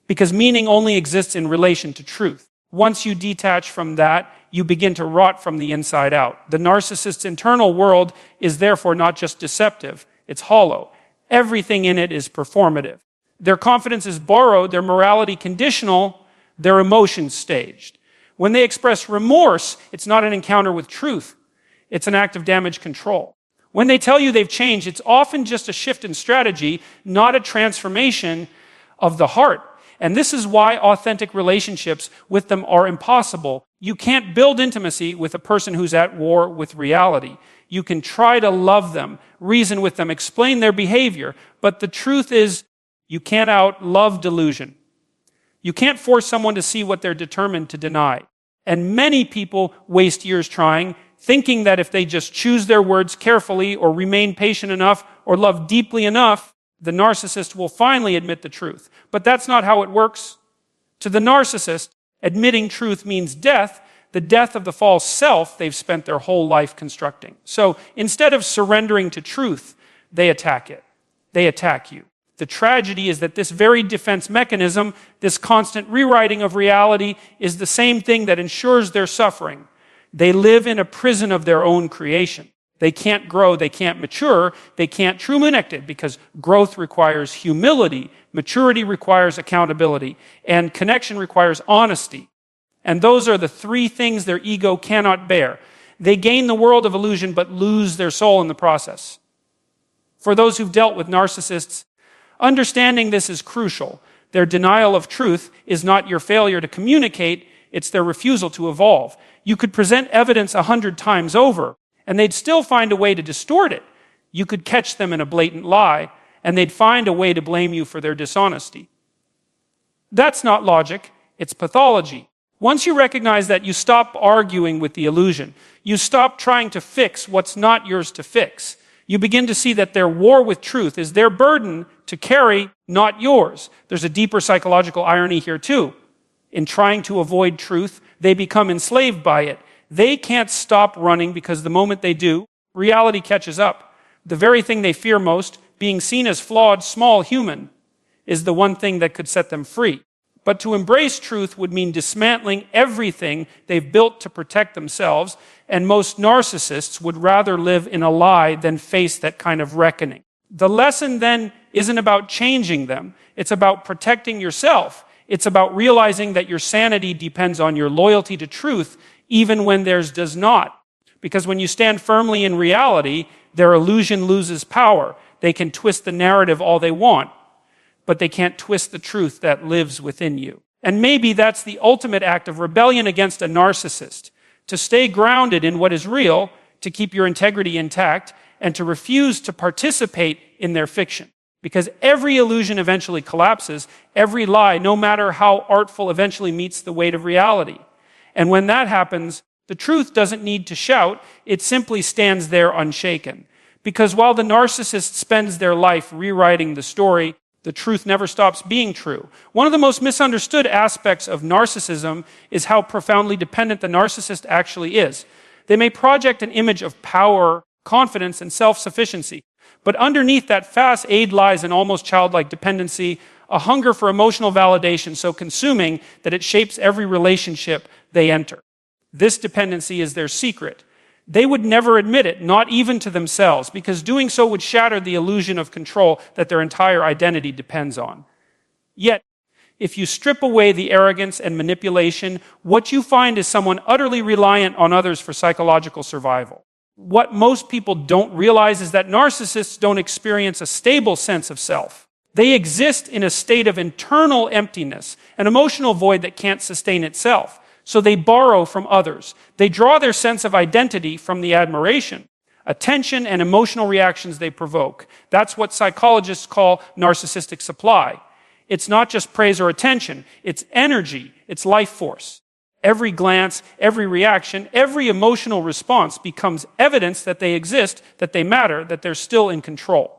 Because meaning only exists in relation to truth. Once you detach from that, you begin to rot from the inside out. The narcissist's internal world is therefore not just deceptive, it's hollow. Everything in it is performative. Their confidence is borrowed, their morality conditional, their emotions staged. When they express remorse, it's not an encounter with truth. It's an act of damage control. When they tell you they've changed, it's often just a shift in strategy, not a transformation of the heart. And this is why authentic relationships with them are impossible. You can't build intimacy with a person who's at war with reality. You can try to love them, reason with them, explain their behavior, but the truth is, you can't outlove delusion. You can't force someone to see what they're determined to deny. And many people waste years trying, thinking that if they just choose their words carefully or remain patient enough or love deeply enough, the narcissist will finally admit the truth. But that's not how it works. To the narcissist, admitting truth means death, the death of the false self they've spent their whole life constructing. So instead of surrendering to truth, they attack it. They attack you. The tragedy is that this very defense mechanism, this constant rewriting of reality, is the same thing that ensures their suffering. They live in a prison of their own creation. They can't grow, they can't mature, they can't truly connect it because growth requires humility, maturity requires accountability, and connection requires honesty. And those are the three things their ego cannot bear. They gain the world of illusion but lose their soul in the process. For those who've dealt with narcissists, understanding this is crucial. Their denial of truth is not your failure to communicate, it's their refusal to evolve. You could present evidence 100 times over, and they'd still find a way to distort it. You could catch them in a blatant lie, and they'd find a way to blame you for their dishonesty. That's not logic, it's pathology. Once you recognize that, you stop arguing with the illusion. You stop trying to fix what's not yours to fix. You begin to see that their war with truth is their burden to carry, not yours. There's a deeper psychological irony here too. In trying to avoid truth, they become enslaved by it. They can't stop running because the moment they do, reality catches up. The very thing they fear most, being seen as flawed, small human, is the one thing that could set them free. But to embrace truth would mean dismantling everything they've built to protect themselves, and most narcissists would rather live in a lie than face that kind of reckoning. The lesson then isn't about changing them, it's about protecting yourself. It's about realizing that your sanity depends on your loyalty to truth, even when theirs does not. Because when you stand firmly in reality, their illusion loses power. They can twist the narrative all they want, but they can't twist the truth that lives within you. And maybe that's the ultimate act of rebellion against a narcissist, to stay grounded in what is real, to keep your integrity intact, and to refuse to participate in their fiction. Because every illusion eventually collapses, every lie, no matter how artful, eventually meets the weight of reality. And when that happens, the truth doesn't need to shout, it simply stands there unshaken. Because while the narcissist spends their life rewriting the story, the truth never stops being true. One of the most misunderstood aspects of narcissism is how profoundly dependent the narcissist actually is. They may project an image of power, confidence, and self-sufficiency. But underneath that facade lies an almost childlike dependency, a hunger for emotional validation so consuming that it shapes every relationship they enter. This dependency is their secret. They would never admit it, not even to themselves, because doing so would shatter the illusion of control that their entire identity depends on. Yet, If you strip away the arrogance and manipulation, what you find is someone utterly reliant on others for psychological survival. What most people don't realize is that narcissists don't experience a stable sense of self. They exist in a state of internal emptiness, an emotional void that can't sustain itself. So they borrow from others. They draw their sense of identity from the admiration, attention, and emotional reactions they provoke. That's what psychologists call narcissistic supply. It's not just praise or attention. It's energy. It's life force. Every glance, every reaction, every emotional response becomes evidence that they exist, that they matter, that they're still in control.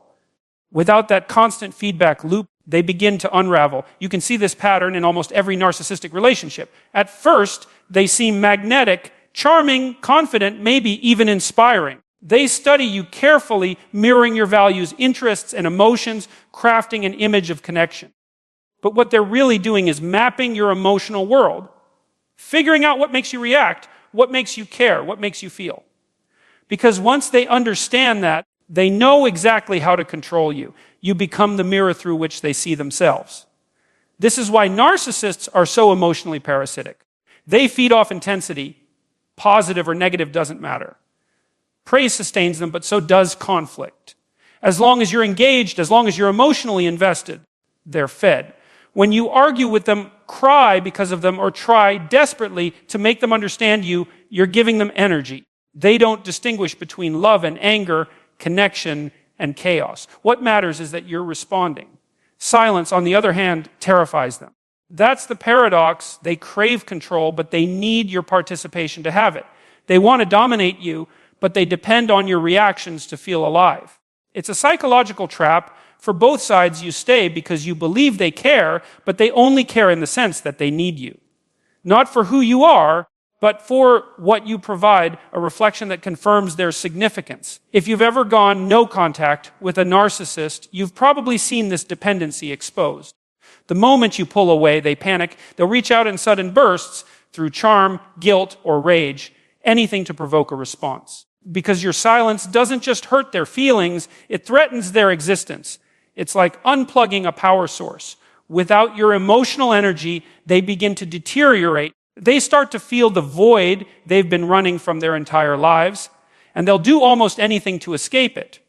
Without that constant feedback loop, they begin to unravel. You can see this pattern in almost every narcissistic relationship. At first, they seem magnetic, charming, confident, maybe even inspiring. They study you carefully, mirroring your values, interests, and emotions, crafting an image of connection. But what they're really doing is mapping your emotional world, figuring out what makes you react, what makes you care, what makes you feel. Because once they understand that, they know exactly how to control you. You become the mirror through which they see themselves. This is why narcissists are so emotionally parasitic. They feed off intensity. Positive or negative doesn't matter. Praise sustains them, but so does conflict. As long as you're engaged, as long as you're emotionally invested, they're fed. When you argue with them, cry because of them, or try desperately to make them understand you, you're giving them energy. They don't distinguish between love and anger, connection and chaos. What matters is that you're responding. Silence, on the other hand, terrifies them. That's the paradox. They crave control, but they need your participation to have it. They want to dominate you, but they depend on your reactions to feel alive. It's a psychological trap. For both sides, you stay because you believe they care, but they only care in the sense that they need you. Not for who you are, but for what you provide, a reflection that confirms their significance. If you've ever gone no contact with a narcissist, you've probably seen this dependency exposed. The moment you pull away, they panic. They'll reach out in sudden bursts through charm, guilt, or rage, anything to provoke a response. Because your silence doesn't just hurt their feelings, it threatens their existence. It's like unplugging a power source. Without your emotional energy, they begin to deteriorate. They start to feel the void they've been running from their entire lives, and they'll do almost anything to escape it.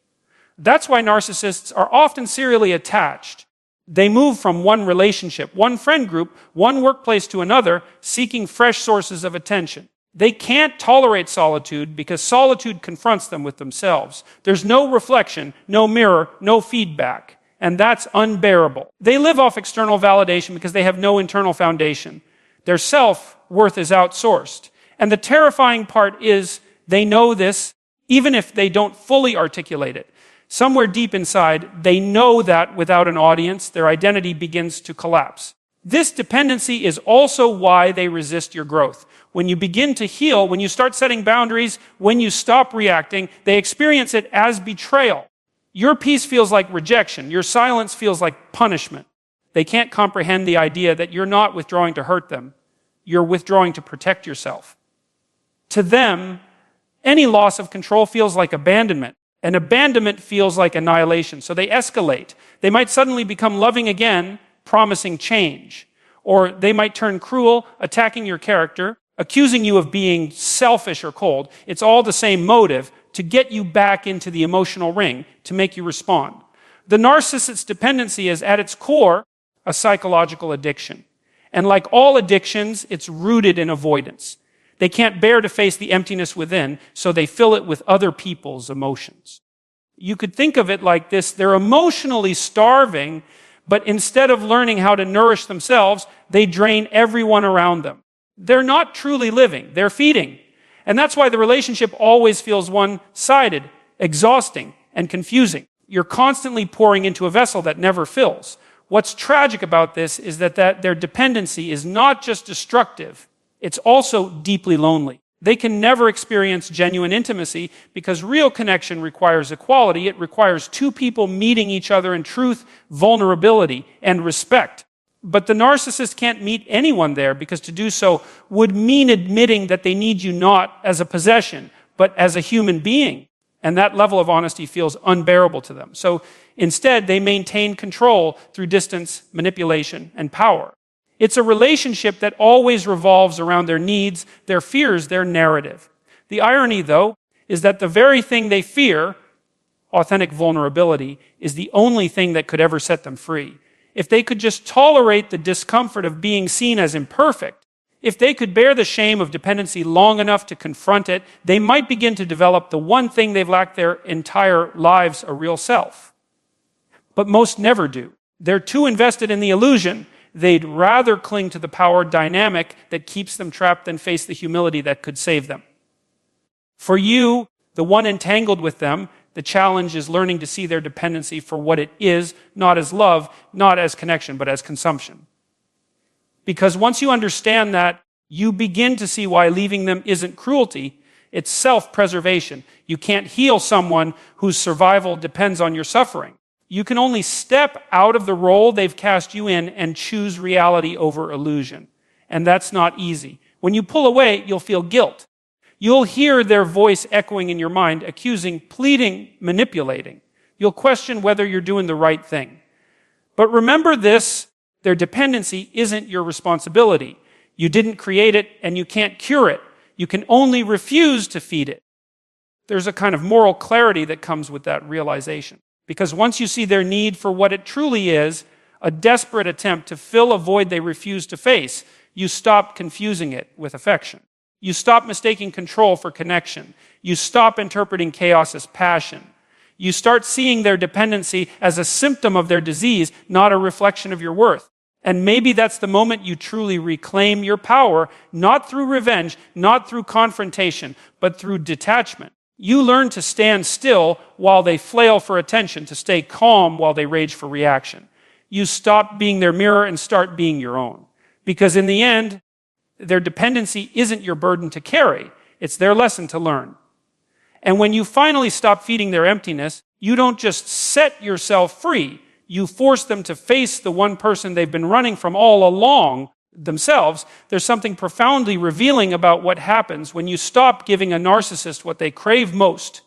That's why narcissists are often serially attached. They move from one relationship, one friend group, one workplace to another, seeking fresh sources of attention. They can't tolerate solitude because solitude confronts them with themselves. There's no reflection, no mirror, no feedback, and that's unbearable. They live off external validation because they have no internal foundation. Their self-worth is outsourced. And the terrifying part is they know this even if they don't fully articulate it. Somewhere deep inside, they know that without an audience, their identity begins to collapse. This dependency is also why they resist your growth. When you begin to heal, when you start setting boundaries, when you stop reacting, they experience it as betrayal. Your peace feels like rejection. Your silence feels like punishment. They can't comprehend the idea that you're not withdrawing to hurt them. You're withdrawing to protect yourself. To them, any loss of control feels like abandonment. And abandonment feels like annihilation. So they escalate. They might suddenly become loving again, promising change. Or they might turn cruel, attacking your character, accusing you of being selfish or cold. It's all the same motive to get you back into the emotional ring, to make you respond. The narcissist's dependency is at its core a psychological addiction. And like all addictions, it's rooted in avoidance. They can't bear to face the emptiness within, so they fill it with other people's emotions. You could think of it like this: they're emotionally starving, but instead of learning how to nourish themselves, they drain everyone around them. They're not truly living, they're feeding. And that's why the relationship always feels one-sided, exhausting, and confusing. You're constantly pouring into a vessel that never fills. What's tragic about this is that their dependency is not just destructive, it's also deeply lonely. They can never experience genuine intimacy because real connection requires equality. It requires two people meeting each other in truth, vulnerability, and respect. But the narcissist can't meet anyone there because to do so would mean admitting that they need you not as a possession, but as a human being. And that level of honesty feels unbearable to them. So instead, they maintain control through distance, manipulation, and power. It's a relationship that always revolves around their needs, their fears, their narrative. The irony, though, is that the very thing they fear, authentic vulnerability, is the only thing that could ever set them free. If they could just tolerate the discomfort of being seen as imperfect, if they could bear the shame of dependency long enough to confront it, they might begin to develop the one thing they've lacked their entire lives, a real self. But most never do. They're too invested in the illusion. They'd rather cling to the power dynamic that keeps them trapped than face the humility that could save them. For you, the one entangled with them, the challenge is learning to see their dependency for what it is, not as love, not as connection, but as consumption. Because once you understand that, you begin to see why leaving them isn't cruelty, it's self-preservation. You can't heal someone whose survival depends on your suffering. You can only step out of the role they've cast you in and choose reality over illusion. And that's not easy. When you pull away, you'll feel guilt. You'll hear their voice echoing in your mind, accusing, pleading, manipulating. You'll question whether you're doing the right thing. But remember this, their dependency isn't your responsibility. You didn't create it and you can't cure it. You can only refuse to feed it. There's a kind of moral clarity that comes with that realization. Because once you see their need for what it truly is, a desperate attempt to fill a void they refuse to face, you stop confusing it with affection. You stop mistaking control for connection. You stop interpreting chaos as passion. You start seeing their dependency as a symptom of their disease, not a reflection of your worth. And maybe that's the moment you truly reclaim your power, not through revenge, not through confrontation, but through detachment. You learn to stand still while they flail for attention, to stay calm while they rage for reaction. You stop being their mirror and start being your own. Because in the end, their dependency isn't your burden to carry. It's their lesson to learn. And when you finally stop feeding their emptiness, you don't just set yourself free. You force them to face the one person they've been running from all along, themselves. There's something profoundly revealing about what happens when you stop giving a narcissist what they crave most,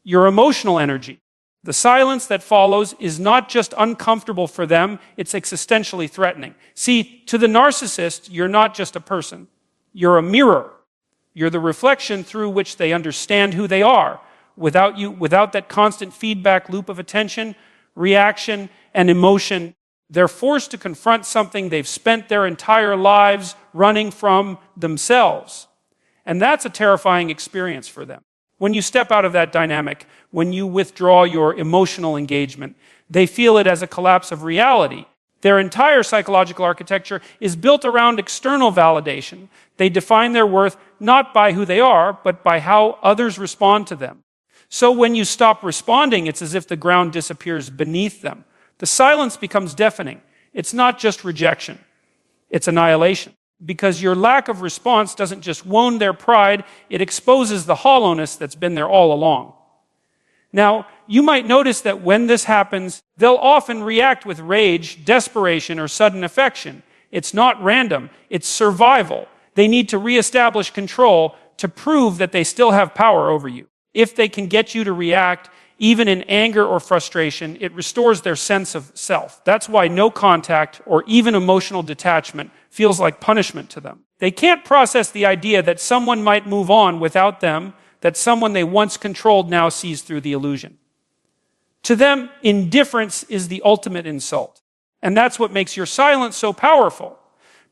your emotional energy. The silence that follows is not just uncomfortable for them, it's existentially threatening. See, to the narcissist, you're not just a person. You're a mirror. You're the reflection through which they understand who they are. Without that constant feedback loop of attention, reaction, and emotion, they're forced to confront something they've spent their entire lives running from themselves. And that's a terrifying experience for them. When you step out of that dynamic, when you withdraw your emotional engagement, they feel it as a collapse of reality. Their entire psychological architecture is built around external validation. They define their worth not by who they are, but by how others respond to them. So when you stop responding, it's as if the ground disappears beneath them. The silence becomes deafening. It's not just rejection, it's annihilation. Because your lack of response doesn't just wound their pride, it exposes the hollowness that's been there all along. Now, you might notice that when this happens, they'll often react with rage, desperation, or sudden affection. It's not random, it's survival. They need to reestablish control to prove that they still have power over you. If they can get you to react, even in anger or frustration, it restores their sense of self. That's why no contact or even emotional detachment feels like punishment to them. They can't process the idea that someone might move on without them, that someone they once controlled now sees through the illusion. To them, indifference is the ultimate insult. And that's what makes your silence so powerful,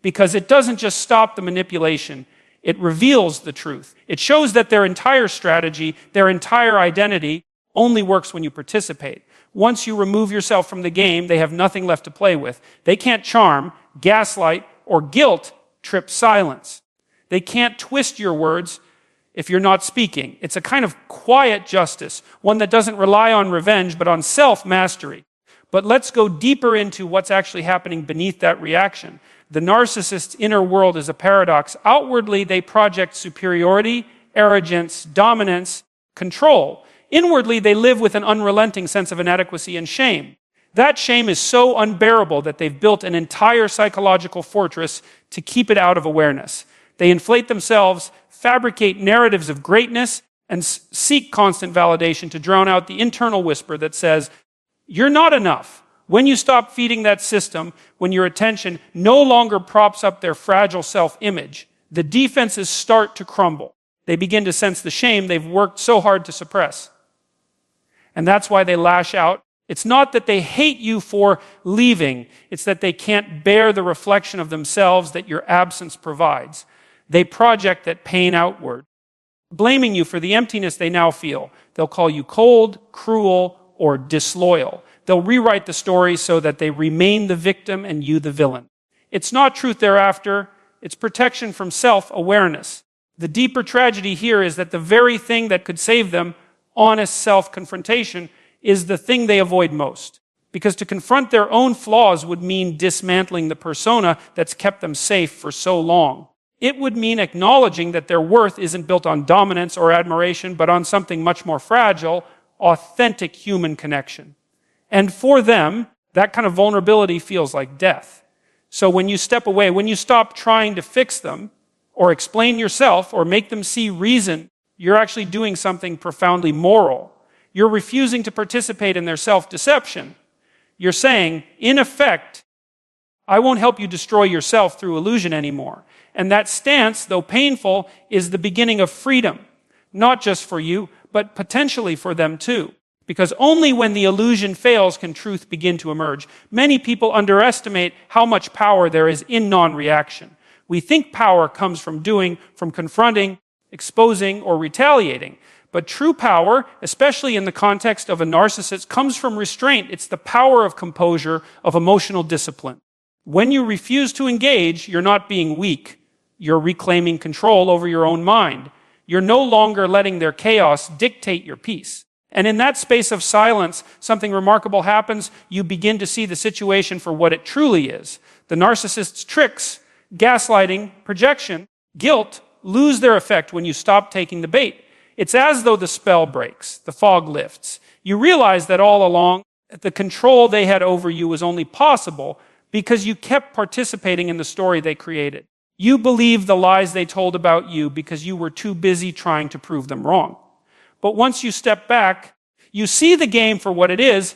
because it doesn't just stop the manipulation, it reveals the truth. It shows that their entire strategy, their entire identity, only works when you participate. Once you remove yourself from the game, they have nothing left to play with. They can't charm, gaslight, or guilt trip silence. They can't twist your words if you're not speaking. It's a kind of quiet justice, one that doesn't rely on revenge, but on self-mastery. But let's go deeper into what's actually happening beneath that reaction. The narcissist's inner world is a paradox. Outwardly, they project superiority, arrogance, dominance, control. Inwardly, they live with an unrelenting sense of inadequacy and shame. That shame is so unbearable that they've built an entire psychological fortress to keep it out of awareness. They inflate themselves, fabricate narratives of greatness, and seek constant validation to drown out the internal whisper that says, "You're not enough," When you stop feeding that system, when your attention no longer props up their fragile self-image, the defenses start to crumble. They begin to sense the shame they've worked so hard to suppress. And that's why they lash out. It's not that they hate you for leaving. It's that they can't bear the reflection of themselves that your absence provides. They project that pain outward, blaming you for the emptiness they now feel. They'll call you cold, cruel, or disloyal. They'll rewrite the story so that they remain the victim and you the villain. It's not truth they're after. It's protection from self-awareness. The deeper tragedy here is that the very thing that could save them, honest self-confrontation, is the thing they avoid most. Because to confront their own flaws would mean dismantling the persona that's kept them safe for so long. It would mean acknowledging that their worth isn't built on dominance or admiration, but on something much more fragile, authentic human connection. And for them, that kind of vulnerability feels like death. So when you step away, when you stop trying to fix them, or explain yourself, or make them see reason, you're actually doing something profoundly moral. You're refusing to participate in their self-deception. You're saying, in effect, I won't help you destroy yourself through illusion anymore. And that stance, though painful, is the beginning of freedom. Not just for you, but potentially for them too. Because only when the illusion fails can truth begin to emerge. Many people underestimate how much power there is in non-reaction. We think power comes from doing, from confronting, exposing, or retaliating. But true power, especially in the context of a narcissist, comes from restraint. It's the power of composure, of emotional discipline. When you refuse to engage, you're not being weak. You're reclaiming control over your own mind. You're no longer letting their chaos dictate your peace. And in that space of silence, something remarkable happens. You begin to see the situation for what it truly is. The narcissist's tricks, gaslighting, projection, guilt, lose their effect when you stop taking the bait. It's as though the spell breaks, the fog lifts. You realize that all along, the control they had over you was only possible because you kept participating in the story they created. You believed the lies they told about you because you were too busy trying to prove them wrong. But once you step back, you see the game for what it is,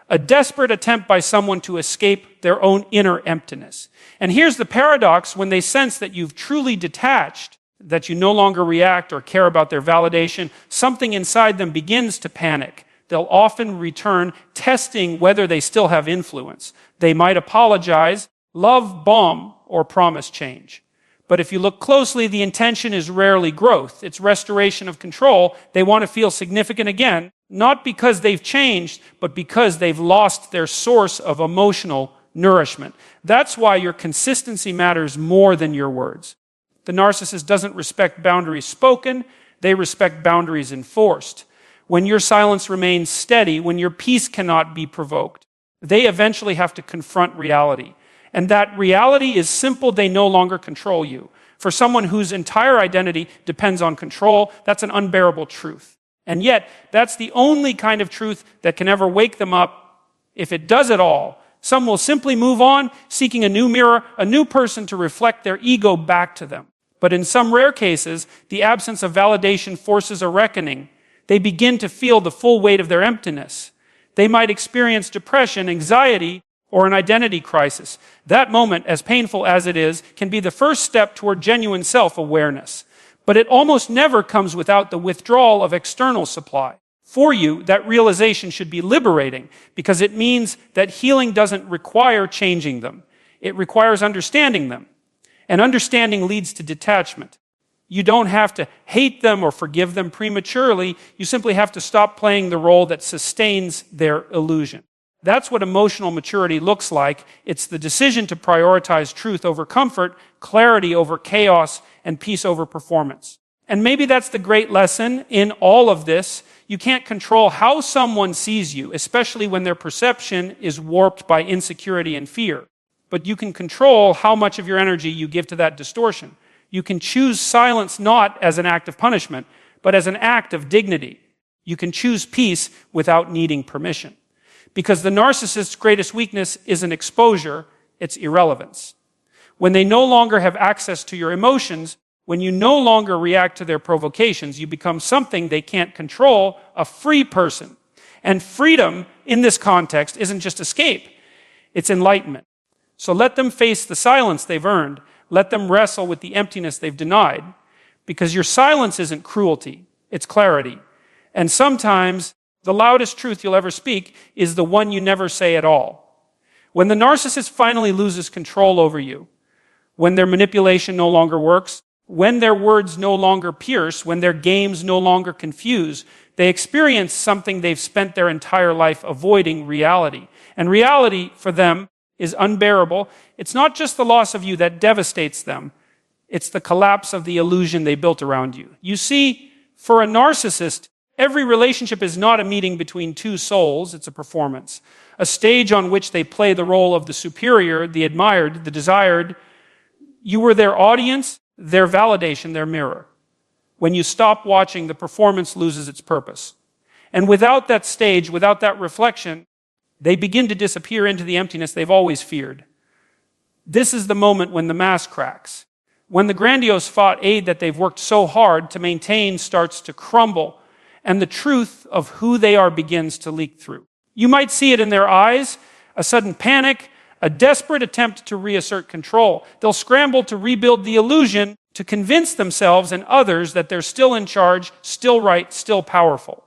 a desperate attempt by someone to escape their own inner emptiness. And here's the paradox: when they sense that you've truly detached, that you no longer react or care about their validation, something inside them begins to panic. They'll often return, testing whether they still have influence. They might apologize, love bomb, or promise change. But if you look closely, the intention is rarely growth. It's restoration of control. They want to feel significant again, not because they've changed, but because they've lost their source of emotional nourishment. That's why your consistency matters more than your words. The narcissist doesn't respect boundaries spoken, they respect boundaries enforced. When your silence remains steady, when your peace cannot be provoked, they eventually have to confront reality. And that reality is simple: they no longer control you. For someone whose entire identity depends on control, that's an unbearable truth. And yet, that's the only kind of truth that can ever wake them up. If it does at all, some will simply move on, seeking a new mirror, a new person to reflect their ego back to them. But in some rare cases, the absence of validation forces a reckoning. They begin to feel the full weight of their emptiness. They might experience depression, anxiety, or an identity crisis. That moment, as painful as it is, can be the first step toward genuine self-awareness. But it almost never comes without the withdrawal of external supply. For you, that realization should be liberating, because it means that healing doesn't require changing them. It requires understanding them. And understanding leads to detachment. You don't have to hate them or forgive them prematurely. You simply have to stop playing the role that sustains their illusion. That's what emotional maturity looks like. It's the decision to prioritize truth over comfort, clarity over chaos, and peace over performance. And maybe that's the great lesson in all of this. You can't control how someone sees you, especially when their perception is warped by insecurity and fear. But you can control how much of your energy you give to that distortion. You can choose silence not as an act of punishment, but as an act of dignity. You can choose peace without needing permission. Because the narcissist's greatest weakness isn't exposure, it's irrelevance. When they no longer have access to your emotions, when you no longer react to their provocations, you become something they can't control, a free person. And freedom in this context isn't just escape, it's enlightenment. So let them face the silence they've earned. Let them wrestle with the emptiness they've denied. Because your silence isn't cruelty, it's clarity. And sometimes the loudest truth you'll ever speak is the one you never say at all. When the narcissist finally loses control over you, when their manipulation no longer works, when their words no longer pierce, when their games no longer confuse, they experience something they've spent their entire life avoiding: reality. And reality for them is unbearable. It's not just the loss of you that devastates them. It's the collapse of the illusion they built around you. You see, for a narcissist, every relationship is not a meeting between two souls, it's a performance. A stage on which they play the role of the superior, the admired, the desired. You were their audience, their validation, their mirror. When you stop watching, the performance loses its purpose. And without that stage, without that reflection, they begin to disappear into the emptiness they've always feared. This is the moment when the mask cracks. When the grandiose fought aid that they've worked so hard to maintain starts to crumble, and the truth of who they are begins to leak through. You might see it in their eyes, a sudden panic, a desperate attempt to reassert control. They'll scramble to rebuild the illusion, to convince themselves and others that they're still in charge, still right, still powerful.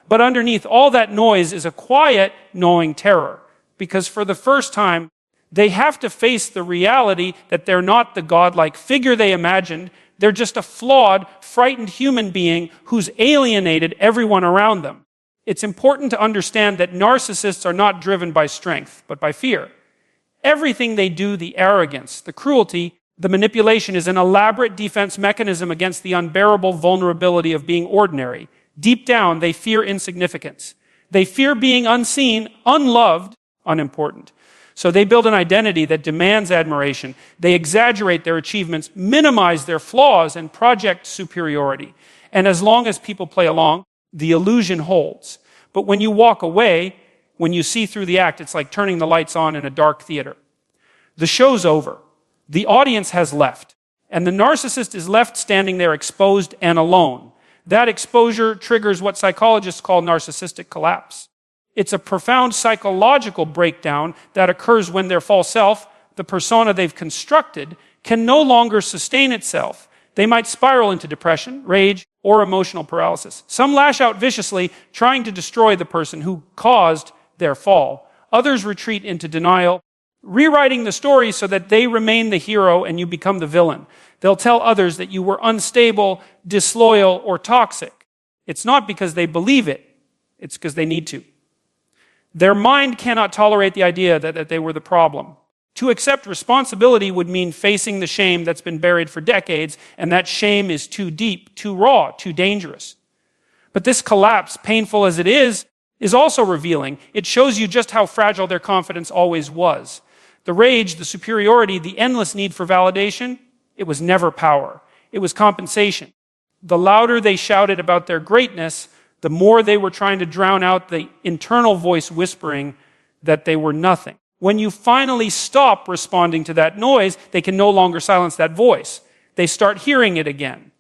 But underneath all that noise is a quiet, gnawing terror. Because for the first time, they have to face the reality that they're not the godlike figure they imagined. They're just a flawed, frightened human being who's alienated everyone around them. It's important to understand that narcissists are not driven by strength, but by fear. Everything they do, the arrogance, the cruelty, the manipulation, is an elaborate defense mechanism against the unbearable vulnerability of being ordinary. Deep down, they fear insignificance. They fear being unseen, unloved, unimportant. So they build an identity that demands admiration. They exaggerate their achievements, minimize their flaws, and project superiority. And as long as people play along, the illusion holds. But when you walk away, when you see through the act, it's like turning the lights on in a dark theater. The show's over. The audience has left. And the narcissist is left standing there exposed and alone. That exposure triggers what psychologists call narcissistic collapse. It's a profound psychological breakdown that occurs when their false self, the persona they've constructed, can no longer sustain itself. They might spiral into depression, rage, or emotional paralysis. Some lash out viciously, trying to destroy the person who caused their fall. Others retreat into denial, rewriting the story so that they remain the hero and you become the villain. They'll tell others that you were unstable, disloyal, or toxic. It's not because they believe it, it's because they need to. Their mind cannot tolerate the idea that they were the problem. To accept responsibility would mean facing the shame that's been buried for decades, and that shame is too deep, too raw, too dangerous. But this collapse, painful as it is also revealing. It shows you just how fragile their confidence always was. The rage, the superiority, the endless need for validation, it was never power. It was compensation. The louder they shouted about their greatness, the more they were trying to drown out the internal voice whispering that they were nothing. When you finally stop responding to that noise, they can no longer silence that voice. They start hearing it again.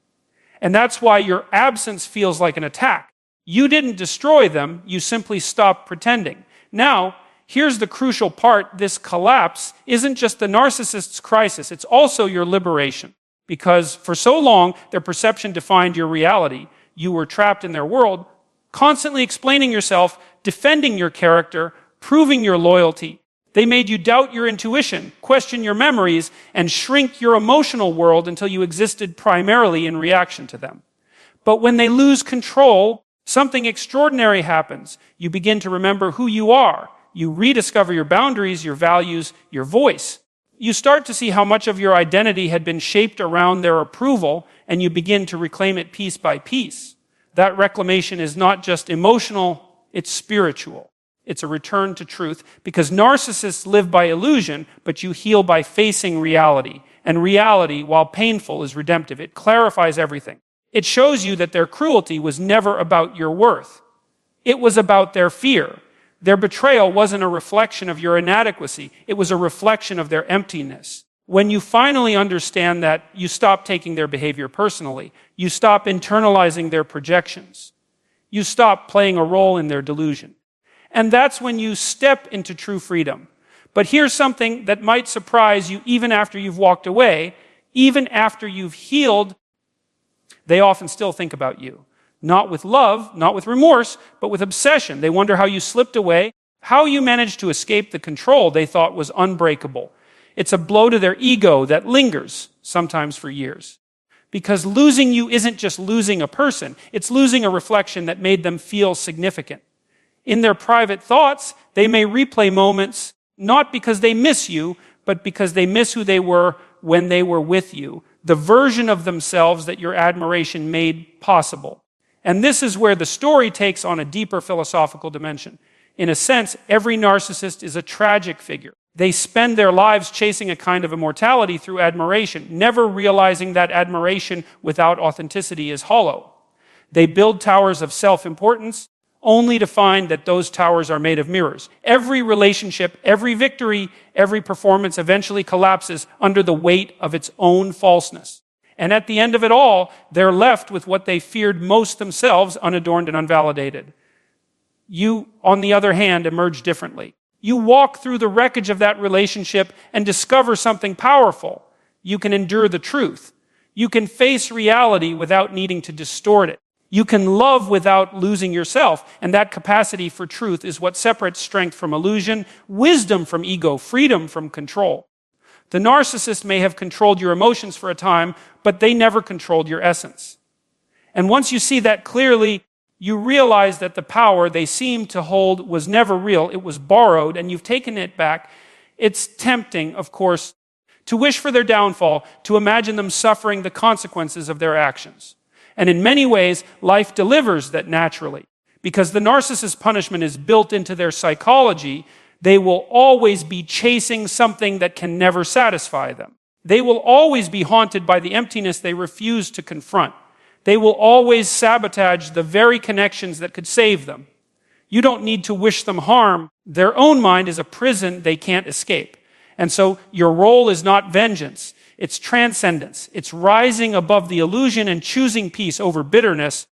And that's why your absence feels like an attack. You didn't destroy them, you simply stopped pretending. Now, here's the crucial part. This collapse isn't just the narcissist's crisis, it's also your liberation. Because for so long, their perception defined your reality. You were trapped in their world, constantly explaining yourself, defending your character, proving your loyalty. They made you doubt your intuition, question your memories, and shrink your emotional world until you existed primarily in reaction to them. But when they lose control, something extraordinary happens. You begin to remember who you are. You rediscover your boundaries, your values, your voice. You start to see how much of your identity had been shaped around their approval, and you begin to reclaim it piece by piece. That reclamation is not just emotional, it's spiritual. It's a return to truth, because narcissists live by illusion, but you heal by facing reality. And reality, while painful, is redemptive. It clarifies everything. It shows you that their cruelty was never about your worth. It was about their fear. Their betrayal wasn't a reflection of your inadequacy. It was a reflection of their emptiness. When you finally understand that, you stop taking their behavior personally. You stop internalizing their projections. You stop playing a role in their delusion. And that's when you step into true freedom. But here's something that might surprise you even after you've walked away, even after you've healed, they often still think about you. Not with love, not with remorse, but with obsession. They wonder how you slipped away, how you managed to escape the control they thought was unbreakable. It's a blow to their ego that lingers, sometimes for years. Because losing you isn't just losing a person, it's losing a reflection that made them feel significant. In their private thoughts, they may replay moments, not because they miss you, but because they miss who they were when they were with you, the version of themselves that your admiration made possible. And this is where the story takes on a deeper philosophical dimension. In a sense, every narcissist is a tragic figure. They spend their lives chasing a kind of immortality through admiration, never realizing that admiration without authenticity is hollow. They build towers of self-importance, only to find that those towers are made of mirrors. Every relationship, every victory, every performance eventually collapses under the weight of its own falseness. And at the end of it all, they're left with what they feared most themselves, unadorned and unvalidated. You, on the other hand, emerge differently. You walk through the wreckage of that relationship and discover something powerful. You can endure the truth. You can face reality without needing to distort it. You can love without losing yourself, and that capacity for truth is what separates strength from illusion, wisdom from ego, freedom from control. The narcissist may have controlled your emotions for a time, but they never controlled your essence. And once you see that clearly, you realize that the power they seemed to hold was never real, it was borrowed, and you've taken it back. It's tempting, of course, to wish for their downfall, to imagine them suffering the consequences of their actions. And in many ways, life delivers that naturally. Because the narcissist's punishment is built into their psychology, they will always be chasing something that can never satisfy them. They will always be haunted by the emptiness they refuse to confront. They will always sabotage the very connections that could save them. You don't need to wish them harm. Their own mind is a prison they can't escape. And so your role is not vengeance. It's transcendence. It's rising above the illusion and choosing peace over bitterness,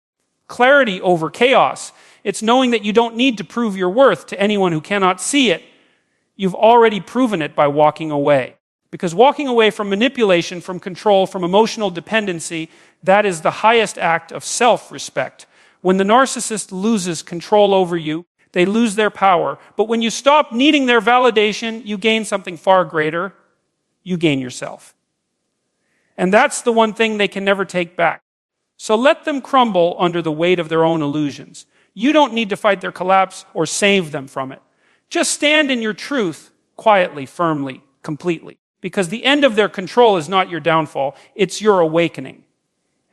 clarity over chaos. It's knowing that you don't need to prove your worth to anyone who cannot see it. You've already proven it by walking away. Because walking away from manipulation, from control, from emotional dependency, that is the highest act of self-respect. When the narcissist loses control over you, they lose their power. But when you stop needing their validation, you gain something far greater. You gain yourself. And that's the one thing they can never take back. So let them crumble under the weight of their own illusions. You don't need to fight their collapse or save them from it. Just stand in your truth quietly, firmly, completely. Because the end of their control is not your downfall, it's your awakening.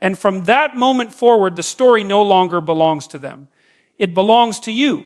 And from that moment forward, the story no longer belongs to them. It belongs to you.